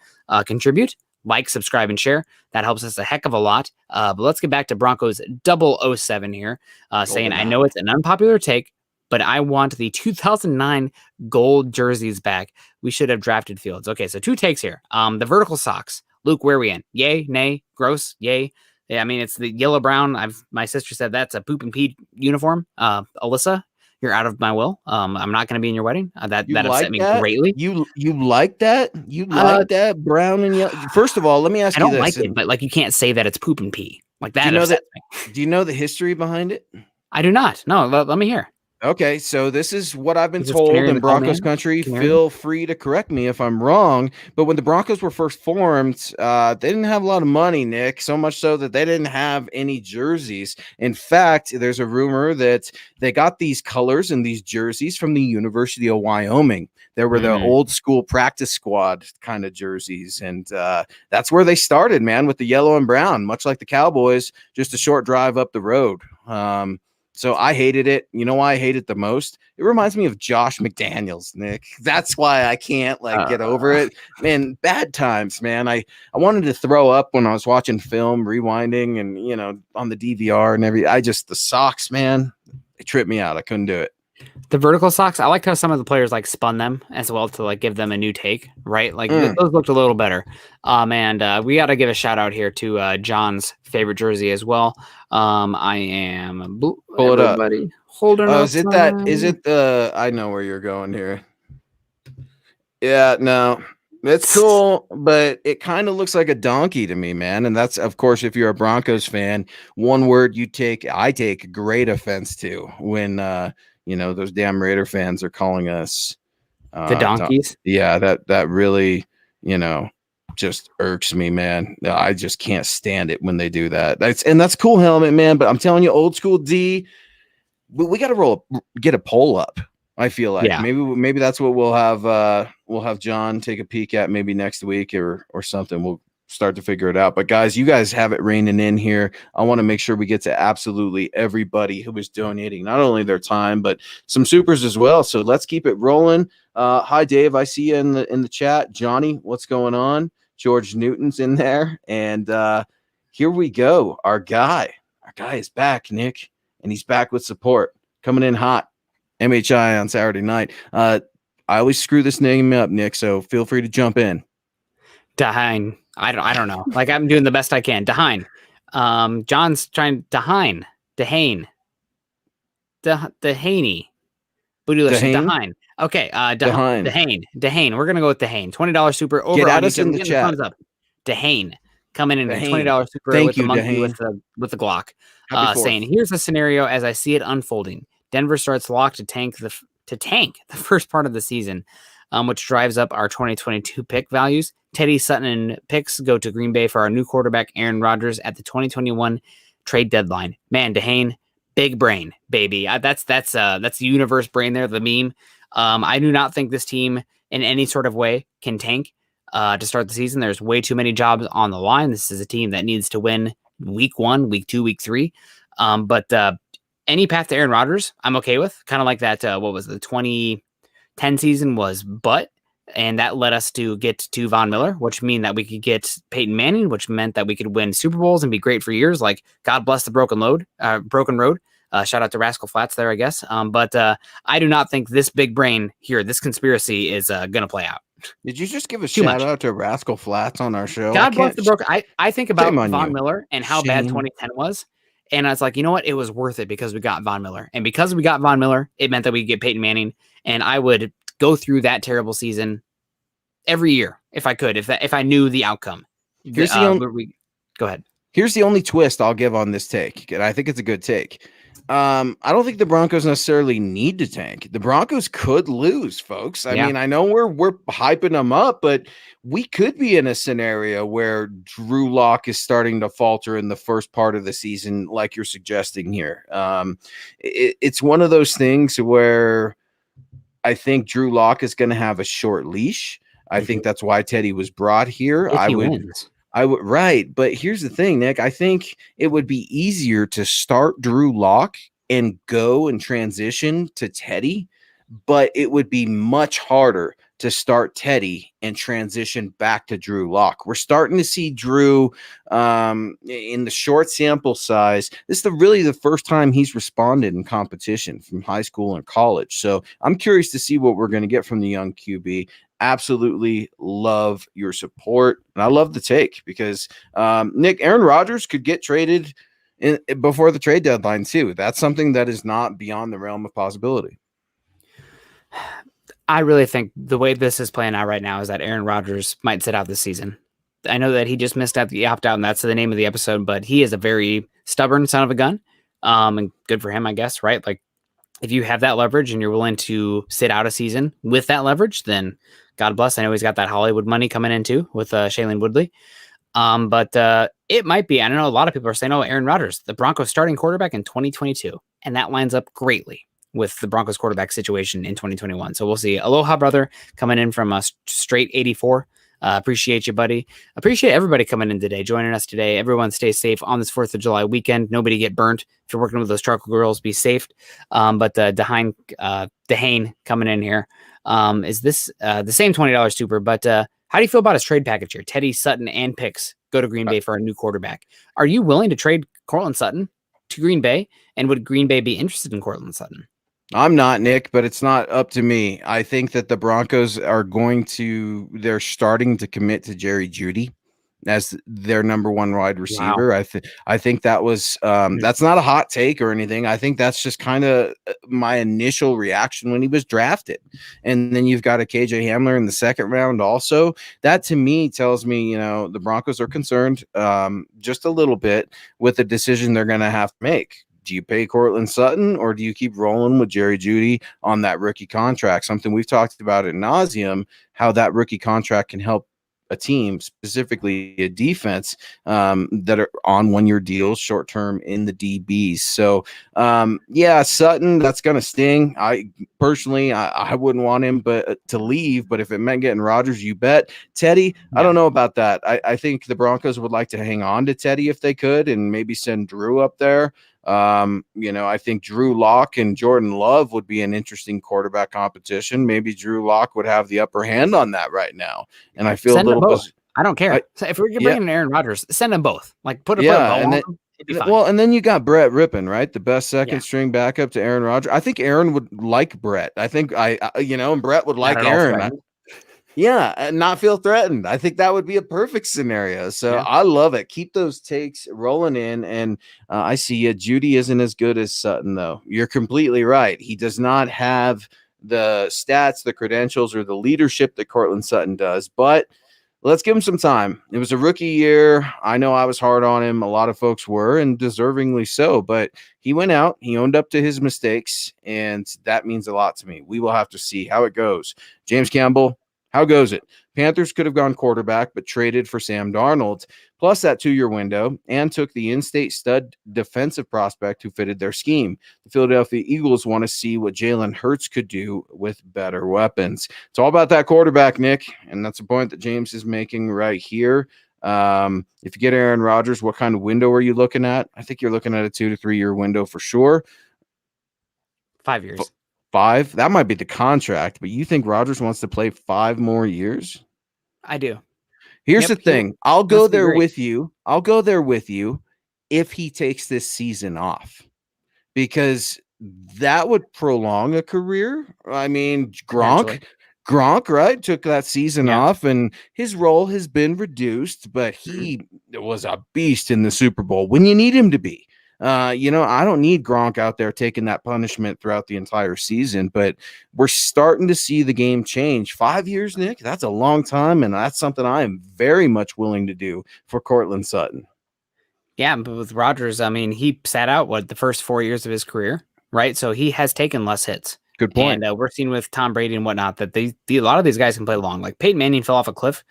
contribute, like, subscribe, and share. That helps us a heck of a lot. But let's get back to Broncos 007 here, saying, I know it's an unpopular take, but I want the 2009 gold jerseys back. We should have drafted Fields. Okay, so 2 takes here. The vertical socks. Luke, where are we in? Yay, nay, gross, yay. Yeah, I mean, it's the yellow brown. My sister said that's a poop and pee uniform. Alyssa, you're out of my will. I'm not going to be in your wedding. That upset me greatly. You like that? You like that brown and yellow? First of all, let me ask you this. I don't like it, but like you can't say that it's poop and pee. Like that. Do you know the history behind it? I do not. No, let me hear. Okay, so this is what I've been told in Broncos country. Feel free to correct me if I'm wrong. But when the Broncos were first formed, they didn't have a lot of money, Nick, so much so that they didn't have any jerseys. In fact, there's a rumor that they got these colors and these jerseys from the University of Wyoming. They were the old school practice squad kind of jerseys. And that's where they started, man, with the yellow and brown, much like the Cowboys, just a short drive up the road. So I hated it. You know why I hate it the most? It reminds me of Josh McDaniels, Nick. That's why I can't get over it. Man, bad times, man. I wanted to throw up when I was watching film, rewinding, and on the DVR and the socks, man, they tripped me out. I couldn't do it. The vertical socks, I like how some of the players spun them as well to give them a new take, right? Those looked a little better. And we got to give a shout out here to John's favorite jersey as well. I am pull it up, buddy. Holding up. Is it the? I know where you're going here. Yeah, no, it's cool, but it kind of looks like a donkey to me, man. And that's, of course, if you're a Broncos fan, one word I take great offense to when those damn Raider fans are calling us the donkeys. Yeah, that really, just irks me, man. I just can't stand it when they do that. That's cool, helmet, man. But I'm telling you, old school D, we got to get a poll up. I feel like maybe that's what we'll have John take a peek at maybe next week or something. We'll start to figure it out. But guys, you guys have it raining in here. I want to make sure we get to absolutely everybody who is donating, not only their time, but some supers as well. So let's keep it rolling. Hi, Dave. I see you in the chat. Johnny, what's going on? George Newton's in there. And here we go. Our guy is back, Nick, and he's back with support. Coming in hot. MHI on Saturday night. I always screw this name up, Nick, so feel free to jump in. Dahine. I don't know. I'm doing the best I can. Dahine. John's trying Dahine. Dehaney. Bootylicious. Dahine. Okay. Dahane. We're gonna go with Dahane. $20 super over. Get at us in the chat. Thumbs up. Dahane coming in $20 super. Thank you, monkey with the Glock. Saying, here's the scenario as I see it unfolding. Denver starts locked to tank the first part of the season, which drives up our 2022 pick values. Teddy Sutton and picks go to Green Bay for our new quarterback, Aaron Rodgers, at the 2021 trade deadline. Man, Dahane, big brain, baby. That's the universe brain there, the meme. I do not think this team in any sort of way can tank to start the season. There's way too many jobs on the line. This is a team that needs to win week 1, week 2, week 3. But any path to Aaron Rodgers, I'm okay with. Kind of like that, what was the 2010 season was and that led us to get to Von Miller, which mean that we could get Peyton Manning, which meant that we could win Super Bowls and be great for years. God bless the broken road. Shout out to Rascal Flats there, I guess. But I do not think this big brain here, this conspiracy is going to play out. Did you just give a shout out to Rascal Flats on our show? God bless the Broncos. I think about Von you. Miller and how bad 2010 was. And I was like, you know what? It was worth it because we got Von Miller. And because we got Von Miller, it meant that we get Peyton Manning. And I would go through that terrible season every year if I could, if I knew the outcome. Go ahead. Here's the only twist I'll give on this take, and I think it's a good take. I don't think the Broncos necessarily need to tank. The Broncos could lose, folks. I mean, I know we're hyping them up, but we could be in a scenario where Drew Lock is starting to falter in the first part of the season, like you're suggesting here. It's one of those things where I think Drew Lock is going to have a short leash. I think that's why Teddy was brought here. I would right, but here's the thing, Nick. I think it would be easier to start Drew Lock and go and transition to Teddy, but it would be much harder to start Teddy and transition back to Drew Lock. We're starting to see Drew in the short sample size. This is really the first time he's responded in competition from high school and college. So I'm curious to see what we're going to get from the young QB. Absolutely love your support. And I love the take because Nick, Aaron Rodgers could get traded before the trade deadline too. That's something that is not beyond the realm of possibility. I really think the way this is playing out right now is that Aaron Rodgers might sit out this season. I know that he just missed out the opt-out, and that's the name of the episode, but he is a very stubborn son of a gun. And good for him, I guess, right? Like, if you have that leverage and you're willing to sit out a season with that leverage, then God bless. I know he's got that Hollywood money coming in too with Shailene Woodley. But it might be. I don't know. A lot of people are saying, oh, Aaron Rodgers, the Broncos starting quarterback in 2022. And that lines up greatly with the Broncos quarterback situation in 2021. So we'll see. Aloha, brother, coming in from a straight 84. Appreciate you, buddy. Appreciate everybody coming in today, joining us today. Everyone stay safe on this 4th of July weekend. Nobody get burnt. If you're working with those trucker girls, be safe. But Dehane coming in here. Is this the same $20 super? But how do you feel about his trade package here? Teddy, Sutton, and picks go to Green Bay for a new quarterback. Are you willing to trade Courtland Sutton to Green Bay? And would Green Bay be interested in Courtland Sutton? I'm not, Nick, but it's not up to me. I think that the Broncos are they're starting to commit to Jerry Jeudy as their number one wide receiver. Wow. I think that was that's not a hot take or anything. I think that's just kind of my initial reaction when he was drafted. And then you've got a KJ Hamler in the second round also. That to me tells me, the Broncos are concerned just a little bit with the decision they're going to have to make. Do you pay Courtland Sutton or do you keep rolling with Jerry Jeudy on that rookie contract? Something we've talked about ad nauseum, how that rookie contract can help a team, specifically a defense, that are on one-year deals, short-term in the DBs. So, Sutton, that's going to sting. I personally wouldn't want him to leave, but if it meant getting Rodgers, you bet. Teddy, I don't know about that. I think the Broncos would like to hang on to Teddy if they could and maybe send Drew up there. I think Drew Lock and Jordan Love would be an interesting quarterback competition. Maybe Drew Lock would have the upper hand on that right now. And I feel send a little I don't care. If we're bringing in Aaron Rodgers, send them both. Like put a bow on them. And then you got Brett Rippon, right? The best second string backup to Aaron Rodgers. I think Aaron would like Brett. I think and Brett would like Aaron. And not feel threatened. I think that would be a perfect scenario. So I love it. Keep those takes rolling in. And I see you. Jeudy isn't as good as Sutton, though. You're completely right. He does not have the stats, the credentials, or the leadership that Courtland Sutton does. But let's give him some time. It was a rookie year. I know I was hard on him. A lot of folks were, and deservingly so. But he went out. He owned up to his mistakes, and that means a lot to me. We will have to see how it goes. James Campbell, how goes it? Panthers could have gone quarterback, but traded for Sam Darnold, plus that 2-year window, and took the in-state stud defensive prospect who fitted their scheme. The Philadelphia Eagles want to see what Jalen Hurts could do with better weapons. It's all about that quarterback, Nick, and that's a point that James is making right here. If you get Aaron Rodgers, what kind of window are you looking at? I think you're looking at a 2 to 3 year window for sure. 5 years. 5? That might be the contract, but you think Rodgers wants to play 5 more years? I do. Here's the thing. I'll go there with you. I'll go there with you if he takes this season off. because that would prolong a career. I mean, Gronk, right, took that season off, and his role has been reduced, but he was a beast in the Super Bowl when you need him to be. I don't need Gronk out there taking that punishment throughout the entire season, but we're starting to see the game change. 5 years, Nick, that's a long time, and that's something I am very much willing to do for Courtland Sutton. Yeah, but with Rodgers, I mean, he sat out the first 4 years of his career, right? So he has taken less hits. Good point. And we're seeing with Tom Brady and whatnot that a lot of these guys can play long. Like Peyton Manning fell off a cliff,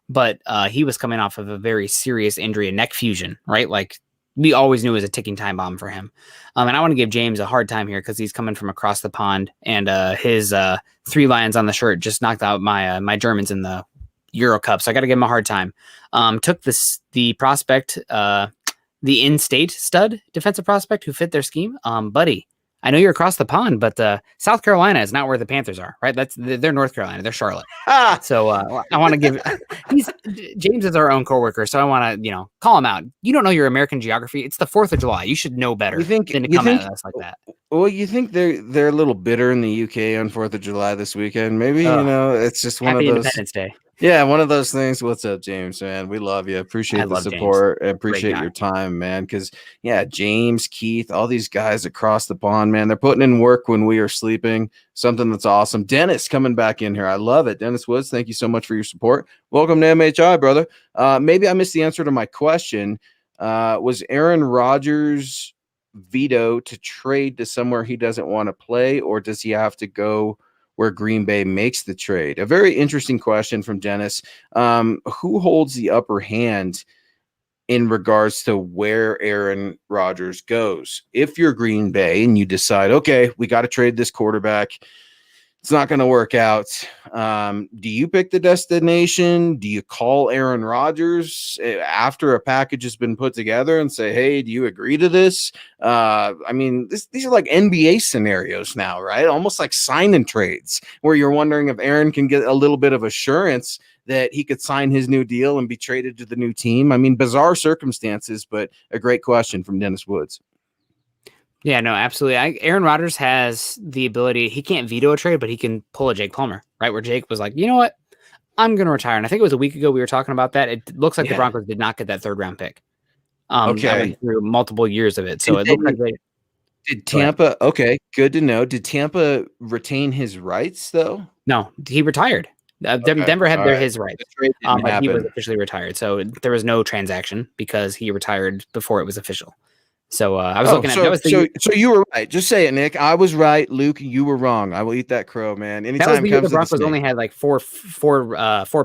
but he was coming off of a very serious injury, a neck fusion, right? Like we always knew it was a ticking time bomb for him. And I want to give James a hard time here because he's coming from across the pond, and his 3 lions on the shirt just knocked out my Germans in the Euro Cup. So I got to give him a hard time. Took the prospect, the in-state stud defensive prospect who fit their scheme. Buddy, I know you're across the pond, but South Carolina is not where the Panthers are, right? They're North Carolina. They're Charlotte. So I want to give James is our own coworker, so I want to call him out. You don't know your American geography. It's the 4th of July. You should know better than to come at us like that. Well, you think they're a little bitter in the UK on 4th of July this weekend? Maybe it's just one Happy of those. Independence Day. Yeah, one of those things. What's up, James, man? We love you. Appreciate the support. And appreciate your time, man. Because, James, Keith, all these guys across the pond, man, they're putting in work when we are sleeping. Something that's awesome. Dennis coming back in here. I love it. Dennis Woods, thank you so much for your support. Welcome to MHI, brother. Maybe I missed the answer to my question. Was Aaron Rodgers' veto to trade to somewhere he doesn't want to play, or does he have to go where Green Bay makes the trade? A very interesting question from Dennis. Who holds the upper hand in regards to where Aaron Rodgers goes? If you're Green Bay and you decide, okay, we got to trade this quarterback, it's not going to work out. Do you pick the destination? Do you call Aaron Rodgers after a package has been put together and say, hey, do you agree to this? These are like NBA scenarios now, right? Almost like sign and trades where you're wondering if Aaron can get a little bit of assurance that he could sign his new deal and be traded to the new team. I mean, bizarre circumstances, but a great question from Dennis Woods. Yeah, no, absolutely. Aaron Rodgers has the ability. He can't veto a trade, but he can pull a Jake Plummer, right? Where Jake was like, you know what? I'm going to retire. And I think it was a week ago we were talking about that. It looks like the Broncos did not get that 3rd round pick. Okay. I went through multiple years of it. So it looked like did Tampa, okay, good to know. Did Tampa retain his rights, though? No, he retired. Denver had his rights, but he was officially retired. So there was no transaction because he retired before it was official. So I was looking at so you were right. Just say it, Nick. I was right. Luke, you were wrong. I will eat that crow, man. Anytime that was the Broncos only had like four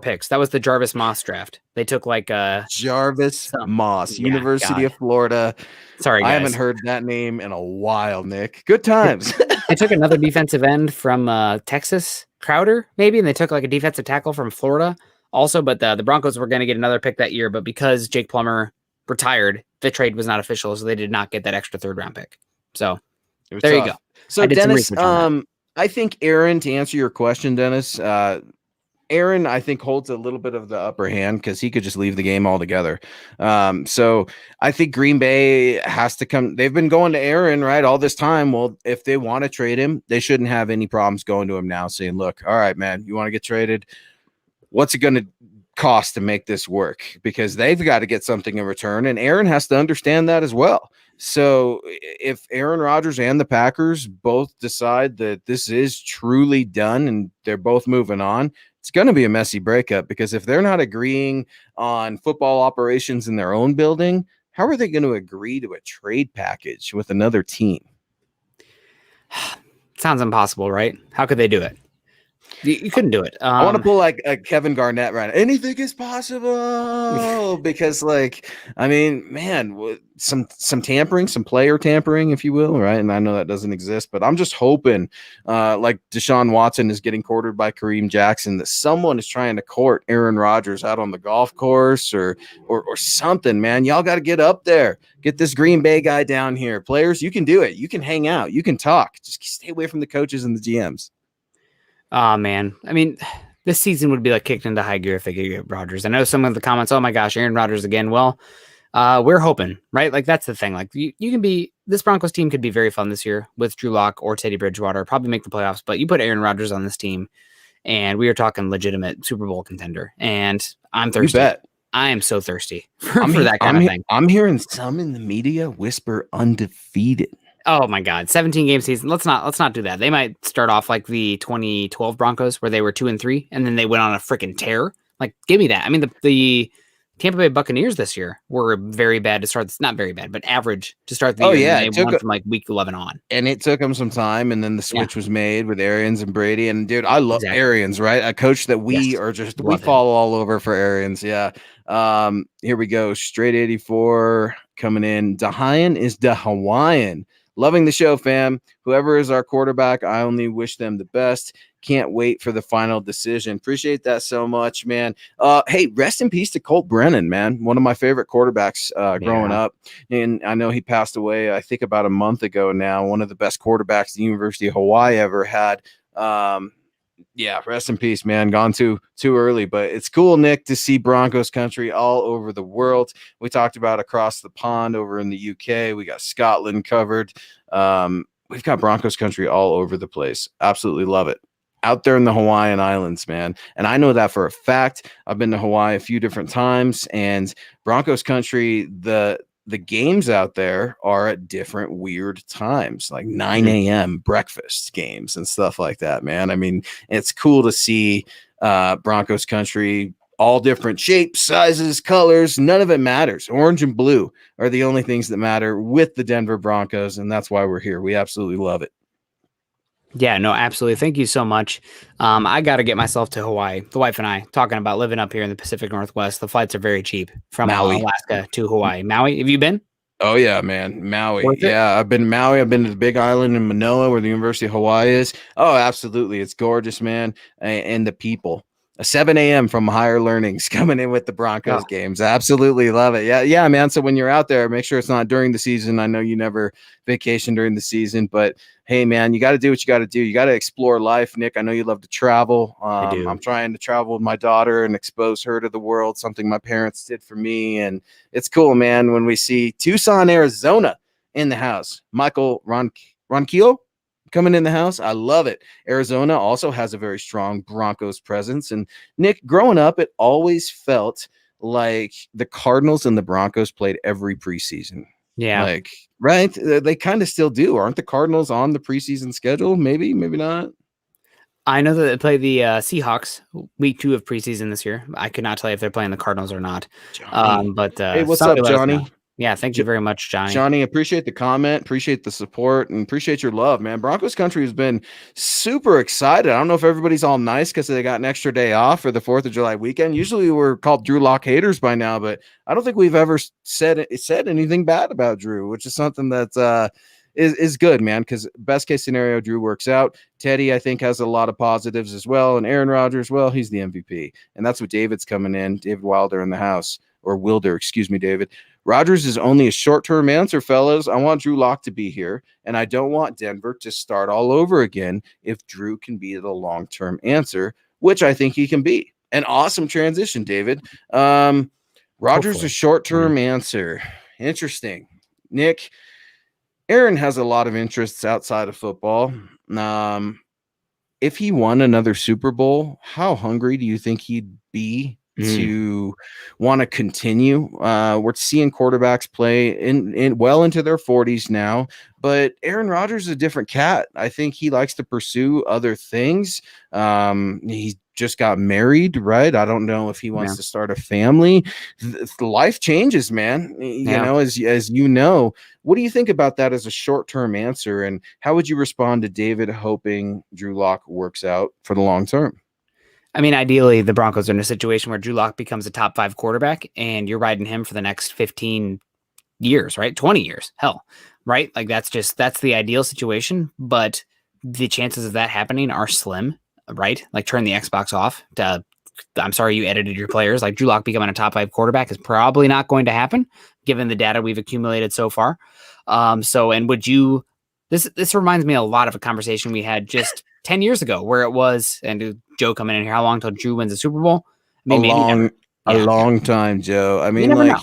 picks. That was the Jarvis Moss draft. They took like Jarvis Moss, University of Florida. Sorry, guys. I haven't heard that name in a while, Nick. Good times. They took another defensive end from Texas, Crowder, maybe, and they took like a defensive tackle from Florida also. But the Broncos were going to get another pick that year, but because Jake Plummer retired, the trade was not official, so they did not get that extra 3rd round pick. So there you go. So Dennis, I think Aaron, to answer your question, Dennis, Aaron, I think, holds a little bit of the upper hand because he could just leave the game altogether. So I think Green Bay has to come. They've been going to Aaron, right, all this time. Well, if they want to trade him, they shouldn't have any problems going to him now saying, look, all right, man, you want to get traded? What's it going to cost to make this work? Because they've got to get something in return, and Aaron has to understand that as well. So if Aaron Rodgers and the Packers both decide that this is truly done and they're both moving on, it's going to be a messy breakup, because if they're not agreeing on football operations in their own building, how are they going to agree to a trade package with another team? Sounds impossible, right? How could they do it? You couldn't do it. I want to pull like a Kevin Garnett right now. Anything is possible because, man, some tampering, some player tampering, if you will, right? And I know that doesn't exist, but I'm just hoping, like Deshaun Watson is getting courted by Kareem Jackson, that someone is trying to court Aaron Rodgers out on the golf course or something. Man, y'all got to get up there. Get this Green Bay guy down here. Players, you can do it. You can hang out. You can talk. Just stay away from the coaches and the GMs. Oh, man. I mean, this season would be like kicked into high gear if they could get Rodgers. I know some of the comments, oh my gosh, Aaron Rodgers again. Well, we're hoping, right? Like, that's the thing. Like, you can be this Broncos team could be very fun this year with Drew Lock or Teddy Bridgewater, probably make the playoffs, but you put Aaron Rodgers on this team and we are talking legitimate Super Bowl contender. And I'm thirsty. You bet. I am so thirsty for that kind of thing. I'm hearing some in the media whisper undefeated. Oh my God, 17 game season. Let's not do that. They might start off like the 2012 Broncos where they were 2-3 and then they went on a freaking tear. Like, give me that. I mean, the Tampa Bay Buccaneers this year were very bad to start. Not very bad, but average to start the year. Yeah, they won from like week 11 on. And it took them some time, and then the switch was made with Arians and Brady. And dude, I love Arians, right? A coach that we follow all over for Arians. Yeah. Here we go. Straight 84 coming in. Dahayan is the Hawaiian. Loving the show, fam. Whoever is our quarterback, I only wish them the best. Can't wait for the final decision. Appreciate that so much, man. Hey, rest in peace to Colt Brennan, man. One of my favorite quarterbacks growing up. And I know he passed away, I think about a month ago now. One of the best quarterbacks the University of Hawaii ever had. Yeah, rest in peace, man. Gone too early, but it's cool, Nick, to see Broncos country all over the world. We talked about across the pond over in the UK. We got Scotland covered. We've got Broncos country all over the place. Absolutely love it. Out there in the Hawaiian Islands, man. And I know that for a fact. I've been to Hawaii a few different times, and Broncos country, the games out there are at different weird times, like 9 a.m. breakfast games and stuff like that, man. I mean, it's cool to see Broncos country, all different shapes, sizes, colors. None of it matters. Orange and blue are the only things that matter with the Denver Broncos, and that's why we're here. We absolutely love it. Yeah, no, absolutely. Thank you so much. I got to get myself to Hawaii. The wife and I talking about living up here in the Pacific Northwest. The flights are very cheap from Alaska to Hawaii. Maui, have you been? Oh yeah, man. Maui. Yeah, I've been to Maui. I've been to the Big Island in Manoa where the University of Hawaii is. Oh, absolutely. It's gorgeous, man. And the people. 7 a.m. from Higher Learnings coming in with the Broncos games. Absolutely love it. Yeah, man. So when you're out there, make sure it's not during the season. I know you never vacation during the season, but hey, man, you got to do what you got to do. You got to explore life, Nick. I know you love to travel. I'm trying to travel with my daughter and expose her to the world, something my parents did for me. And it's cool, man, when we see Tucson, Arizona in the house. Michael Ronquillo coming in the house. I love it. Arizona also has a very strong Broncos presence. And Nick, growing up, it always felt like the Cardinals and the Broncos played every preseason. Yeah. Like, right. They kind of still do. Aren't the Cardinals on the preseason schedule? Maybe not. I know that they play the Seahawks week 2 of preseason this year. I could not tell you if they're playing the Cardinals or not. But hey, what's up, Johnny? Yeah, thank you very much, Johnny. Johnny, appreciate the comment, appreciate the support, and appreciate your love, man. Broncos country has been super excited. I don't know if everybody's all nice because they got an extra day off for the 4th of July weekend. Usually we're called Drew Lock haters by now, but I don't think we've ever said anything bad about Drew, which is something that is good, man, because best case scenario, Drew works out. Teddy, I think, has a lot of positives as well. And Aaron Rodgers, well, he's the MVP. And that's what David's coming in. David Wilder in the house, or Wilder, excuse me, David. Rodgers is only a short-term answer, fellas. I want Drew Lock to be here, and I don't want Denver to start all over again if Drew can be the long-term answer, which I think he can be. An awesome transition, David. Rodgers a short-term answer. Interesting. Nick, Aaron has a lot of interests outside of football. If he won another Super Bowl, how hungry do you think he'd be to want to continue? We're seeing quarterbacks play in well into their 40s now, but Aaron Rodgers is a different cat. I think he likes to pursue other things. He just got married, right? I don't know if he wants to start a family. Life changes, man. You know, as you know. What do you think about that as a short-term answer, and how would you respond to David hoping Drew Lock works out for the long term? I mean, ideally, the Broncos are in a situation where Drew Lock becomes a top 5 quarterback, and you're riding him for the next 15 years, right? 20 years, hell, right? Like that's the ideal situation, but the chances of that happening are slim, right? Like turn the Xbox off. I'm sorry you edited your players. Like Drew Lock becoming a top 5 quarterback is probably not going to happen, given the data we've accumulated so far. And would you? This reminds me a lot of a conversation we had just 10 years ago, where it was, and Joe coming in here, how long till Drew wins a Super Bowl? I mean, a long time, Joe. I mean, like,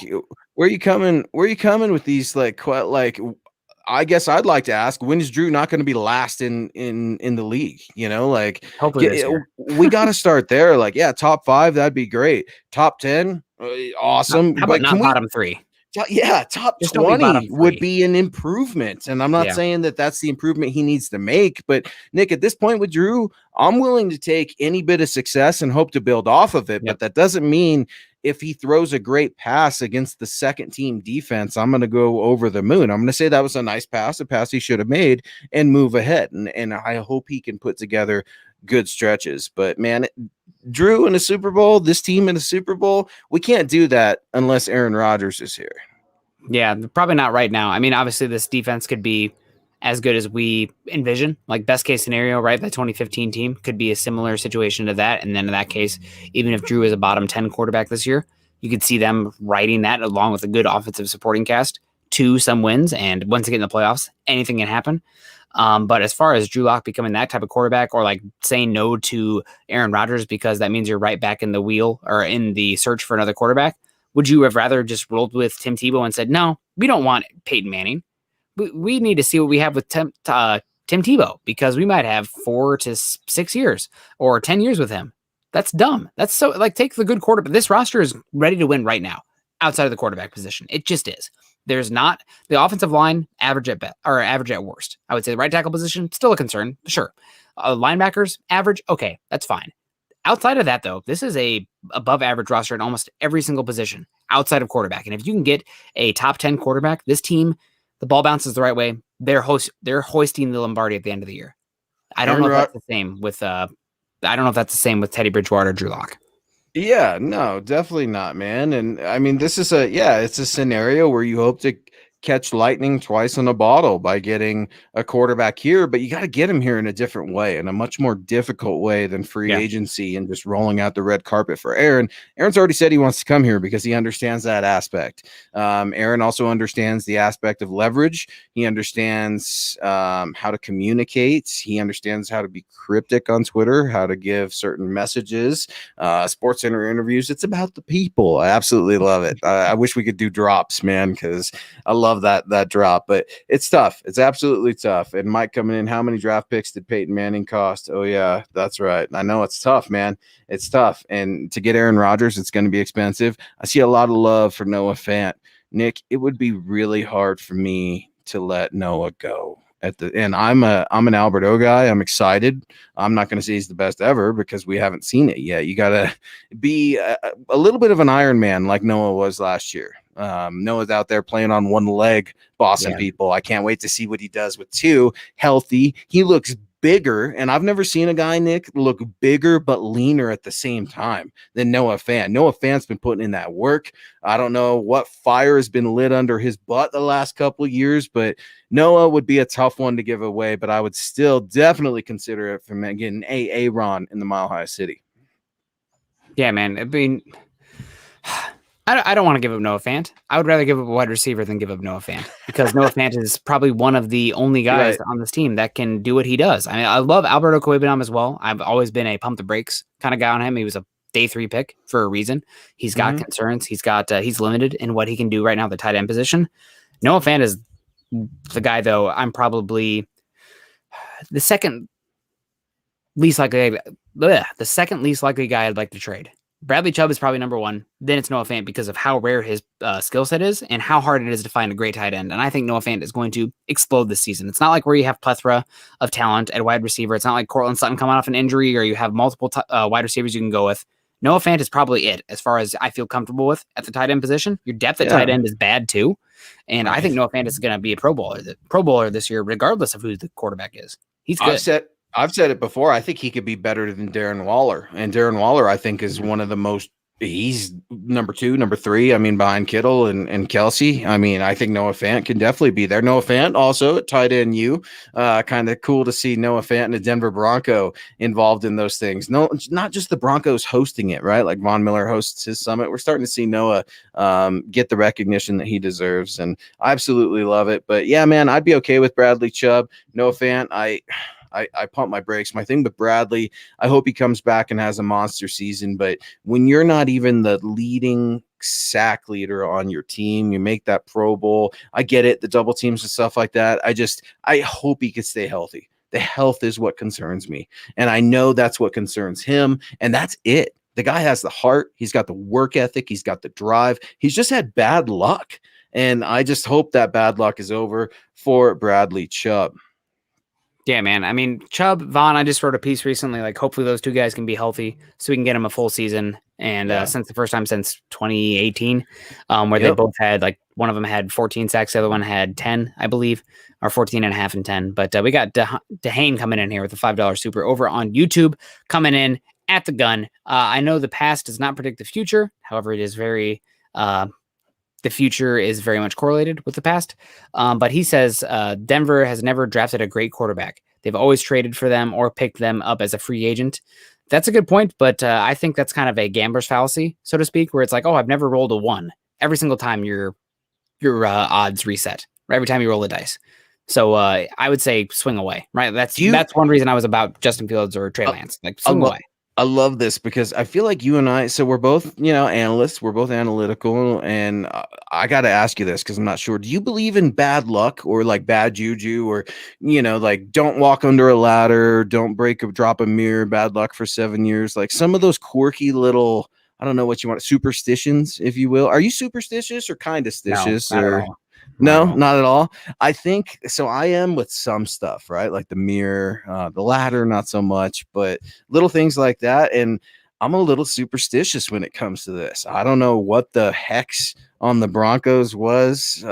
where are you coming with these like I guess I'd like to ask, when is Drew not going to be last in the league? Like, hopefully this year. We got to start there. Like, yeah, top 5, that'd be great. Top 10, awesome. How about not bottom 3? Yeah, top Just 20 would be an improvement. And I'm not saying that that's the improvement he needs to make. But, Nick, at this point with Drew, I'm willing to take any bit of success and hope to build off of it. Yep. But that doesn't mean if he throws a great pass against the second team defense, I'm going to go over the moon. I'm going to say that was a nice pass, a pass he should have made, and move ahead. And I hope he can put together good stretches. But, man, Drew in a Super Bowl, this team in a Super Bowl, we can't do that unless Aaron Rodgers is here. Yeah, probably not right now. I mean, obviously this defense could be as good as we envision, like best case scenario, right? The 2015 team could be a similar situation to that. And then in that case, even if Drew is a bottom 10 quarterback this year, you could see them riding that along with a good offensive supporting cast to some wins. And once they get in the playoffs, anything can happen. But as far as Drew Lock becoming that type of quarterback, or like saying no to Aaron Rodgers because that means you're right back in the wheel or in the search for another quarterback, would you have rather just rolled with Tim Tebow and said, no, we don't want Peyton Manning. We need to see what we have with Tim Tebow, because we might have 4 to 6 years or 10 years with him. That's dumb. That's so, like, take the good quarterback. This roster is ready to win right now outside of the quarterback position. It just is. There's not the offensive line average at best or average at worst. I would say the right tackle position, still a concern. Sure. Linebackers average. Okay. That's fine. Outside of that, though, this is a above average roster in almost every single position outside of quarterback. And if you can get a top 10 quarterback, this team, the ball bounces the right way. They're hoisting the Lombardi at the end of the year. I don't know if that's the same with Teddy Bridgewater or Drew Lock. Yeah, no, definitely not, man. And I mean, this is it's a scenario where you hope to catch lightning twice in a bottle by getting a quarterback here, but you got to get him here in a different way, in a much more difficult way than free agency and just rolling out the red carpet for Aaron. Aaron's already said he wants to come here because he understands that aspect. Aaron also understands the aspect of leverage. He understands how to communicate. He understands how to be cryptic on Twitter, how to give certain messages, Sports Center interviews. It's about the people. I absolutely love it. I wish we could do drops, man, because I love that drop, but it's tough. It's absolutely tough. And Mike coming in, how many draft picks did Peyton Manning cost? Oh yeah, that's right. I know it's tough, man. It's tough. And to get Aaron Rodgers, it's going to be expensive. I see a lot of love for Noah Fant. Nick, it would be really hard for me to let Noah go. And I'm an Alberto guy. I'm excited. I'm not going to say he's the best ever because we haven't seen it yet. You got to be a little bit of an Iron Man like Noah was last year. Noah's out there playing on one leg, bossing people. I can't wait to see what he does with 2. Healthy. He looks bigger, and I've never seen a guy, Nick, look bigger but leaner at the same time than Noah Fant. Noah Fant's been putting in that work. I don't know what fire has been lit under his butt the last couple of years, but Noah would be a tough one to give away, but I would still definitely consider it from getting Ron in the Mile High City. Yeah, man. I mean, I don't want to give up Noah Fant. I would rather give up a wide receiver than give up Noah Fant, because Noah Fant is probably one of the only guys on this team that can do what he does. I mean, I love Alberto Coibinam as well. I've always been a pump the brakes kind of guy on him. He was a day 3 pick for a reason. He's got concerns. He's limited in what he can do right now at the tight end position. Noah Fant is the guy, though. I'm probably the second least likely guy I'd like to trade. Bradley Chubb is probably number 1. Then it's Noah Fant because of how rare his skill set is and how hard it is to find a great tight end. And I think Noah Fant is going to explode this season. It's not like where you have plethora of talent at wide receiver. It's not like Cortland Sutton coming off an injury or you have multiple wide receivers you can go with. Noah Fant is probably it as far as I feel comfortable with at the tight end position. Your depth at tight end is bad too. And I think Noah Fant is going to be a Pro Bowler this year, regardless of who the quarterback is. He's good. I've said it before. I think he could be better than Darren Waller. And Darren Waller, I think, is one of the most – he's number 2, number 3, I mean, behind Kittle and Kelsey. I mean, I think Noah Fant can definitely be there. Noah Fant also at tight end U. Kind of cool to see Noah Fant and a Denver Bronco involved in those things. No, not just the Broncos hosting it, right? Like Von Miller hosts his summit. We're starting to see Noah get the recognition that he deserves, and I absolutely love it. But, yeah, man, I'd be okay with Bradley Chubb. Noah Fant, I pump my brakes. My thing with Bradley, I hope he comes back and has a monster season. But when you're not even the leading sack leader on your team. You make that Pro Bowl. I get it, the double teams and stuff like that. I hope he could stay healthy. The health is what concerns me. And I know that's what concerns him. And that's it. The guy has the heart. He's got the work ethic. He's got the drive. He's just had bad luck. And I just hope that bad luck is over for Bradley Chubb. Yeah, man. I mean, Chubb, Vaughn, I just wrote a piece recently. Like, hopefully those two guys can be healthy so we can get them a full season. And since the first time since 2018, where they both had, like, one of them had 14 sacks, the other one had 10, I believe, or 14 and a half and 10. But we got Dehane coming in here with a $5 super over on YouTube, coming in at the gun. I know the past does not predict the future. However, it is very the future is very much correlated with the past. But he says Denver has never drafted a great quarterback. They've always traded for them or picked them up as a free agent. That's a good point, but I think that's kind of a gambler's fallacy, so to speak, where it's like, oh, I've never rolled a 1. Every single time your odds reset, right? Every time you roll the dice. So I would say swing away, right? That's one reason I was about Justin Fields or Trey Lance. Like, swing away. I love this because I feel like you and I, so we're both, analysts, we're both analytical, and I got to ask you this because I'm not sure. Do you believe in bad luck or like bad juju or, like don't walk under a ladder, don't drop a mirror, bad luck for 7 years? Like some of those quirky little, I don't know what you want, superstitions, if you will. Are you superstitious or kind of stitious? No, not at all. I think so. I am with some stuff, right? Like the mirror, the ladder, not so much, but little things like that. And I'm a little superstitious when it comes to this. I don't know what the hex on the Broncos was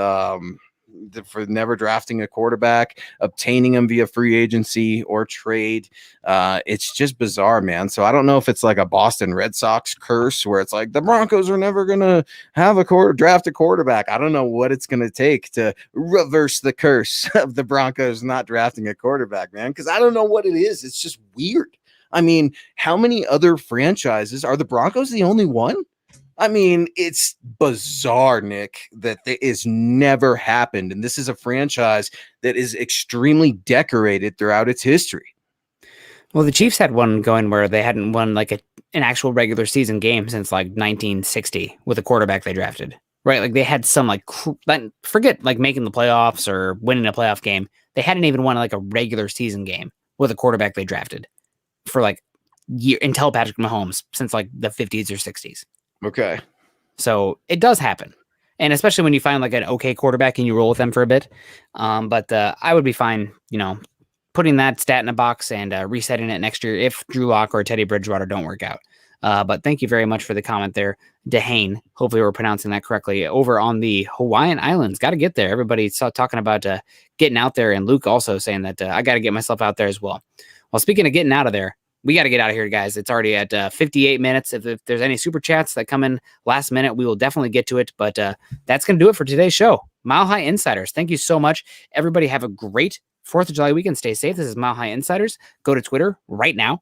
for never drafting a quarterback, obtaining them via free agency or trade. It's just bizarre, man. So I don't know if it's like a Boston Red Sox curse where it's like the Broncos are never going to have draft a quarterback. I don't know what it's going to take to reverse the curse of the Broncos not drafting a quarterback, man, because I don't know what it is. It's just weird. I mean, how many other franchises are the Broncos the only one? I mean, it's bizarre, Nick, that is never happened. And this is a franchise that is extremely decorated throughout its history. Well, the Chiefs had one going where they hadn't won like an actual regular season game since like 1960 with a quarterback they drafted, right? Like they had some like, forget like making the playoffs or winning a playoff game. They hadn't even won like a regular season game with a quarterback they drafted for like until Patrick Mahomes since like the 50s or 60s. Okay. So it does happen. And especially when you find like an okay quarterback and you roll with them for a bit. But I would be fine, putting that stat in a box and resetting it next year if Drew Lock or Teddy Bridgewater don't work out. But thank you very much for the comment there, Dehane. Hopefully we're pronouncing that correctly. Over on the Hawaiian Islands. Got to get there. Everybody's talking about getting out there. And Luke also saying that I got to get myself out there as well. Well, speaking of getting out of there, we got to get out of here, guys. It's already at 58 minutes. If there's any super chats that come in last minute, we will definitely get to it. But that's going to do it for today's show. Mile High Insiders, thank you so much. Everybody have a great 4th of July weekend. Stay safe. This is Mile High Insiders. Go to Twitter right now.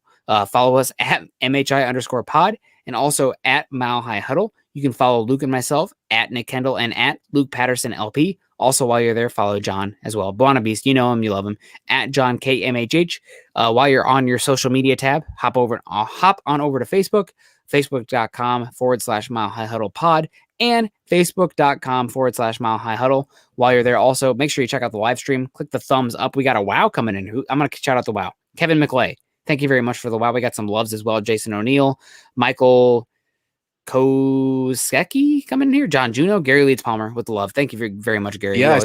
Follow us at MHI_pod and also at Mile High Huddle. You can follow Luke and myself at Nick Kendell and at Luke Patterson LP. Also, while you're there, follow John as well. Buona Beast, you know him, you love him, at John KMHH. While you're on your social media tab, hop on over to Facebook, facebook.com/Mile High Huddle pod, and facebook.com/Mile High Huddle. While you're there, also make sure you check out the live stream. Click the thumbs up. We got a wow coming in. I'm going to shout out the wow. Kevin McLay, thank you very much for the wow. We got some loves as well. Jason O'Neill, Michael Kosecki coming in here. John Juno, Gary Leeds Palmer with the love. Thank you very much, Gary. Yeah,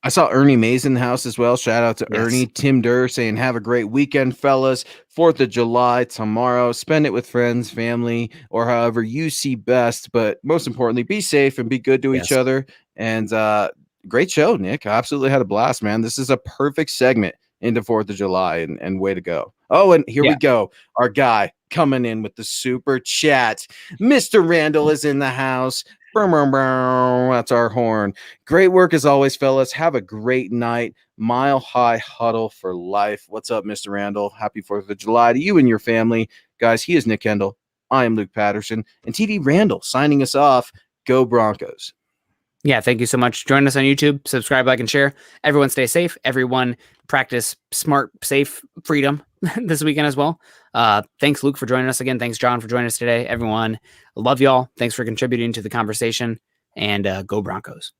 I saw Ernie Mays in the house as well. Shout out to Ernie. Tim Durr saying, have a great weekend, fellas. 4th of July tomorrow. Spend it with friends, family, or however you see best. But most importantly, be safe and be good to each other. And great show, Nick. I absolutely had a blast, man. This is a perfect segment into 4th of July and way to go. Oh, and here we go. Our guy coming in with the super chat. Mr. Randall is in the house. That's our horn. Great work as always, fellas. Have a great night. Mile High Huddle for life. What's up, Mr. Randall? Happy 4th of July to you and your family. Guys, he is Nick Kendell. I am Luke Patterson. And TD Randall signing us off. Go Broncos. Yeah, thank you so much. Join us on YouTube, subscribe, like, and share. Everyone stay safe. Everyone practice smart, safe freedom this weekend as well. Thanks, Luke, for joining us again. Thanks, John, for joining us today. Everyone, love y'all. Thanks for contributing to the conversation, and go Broncos.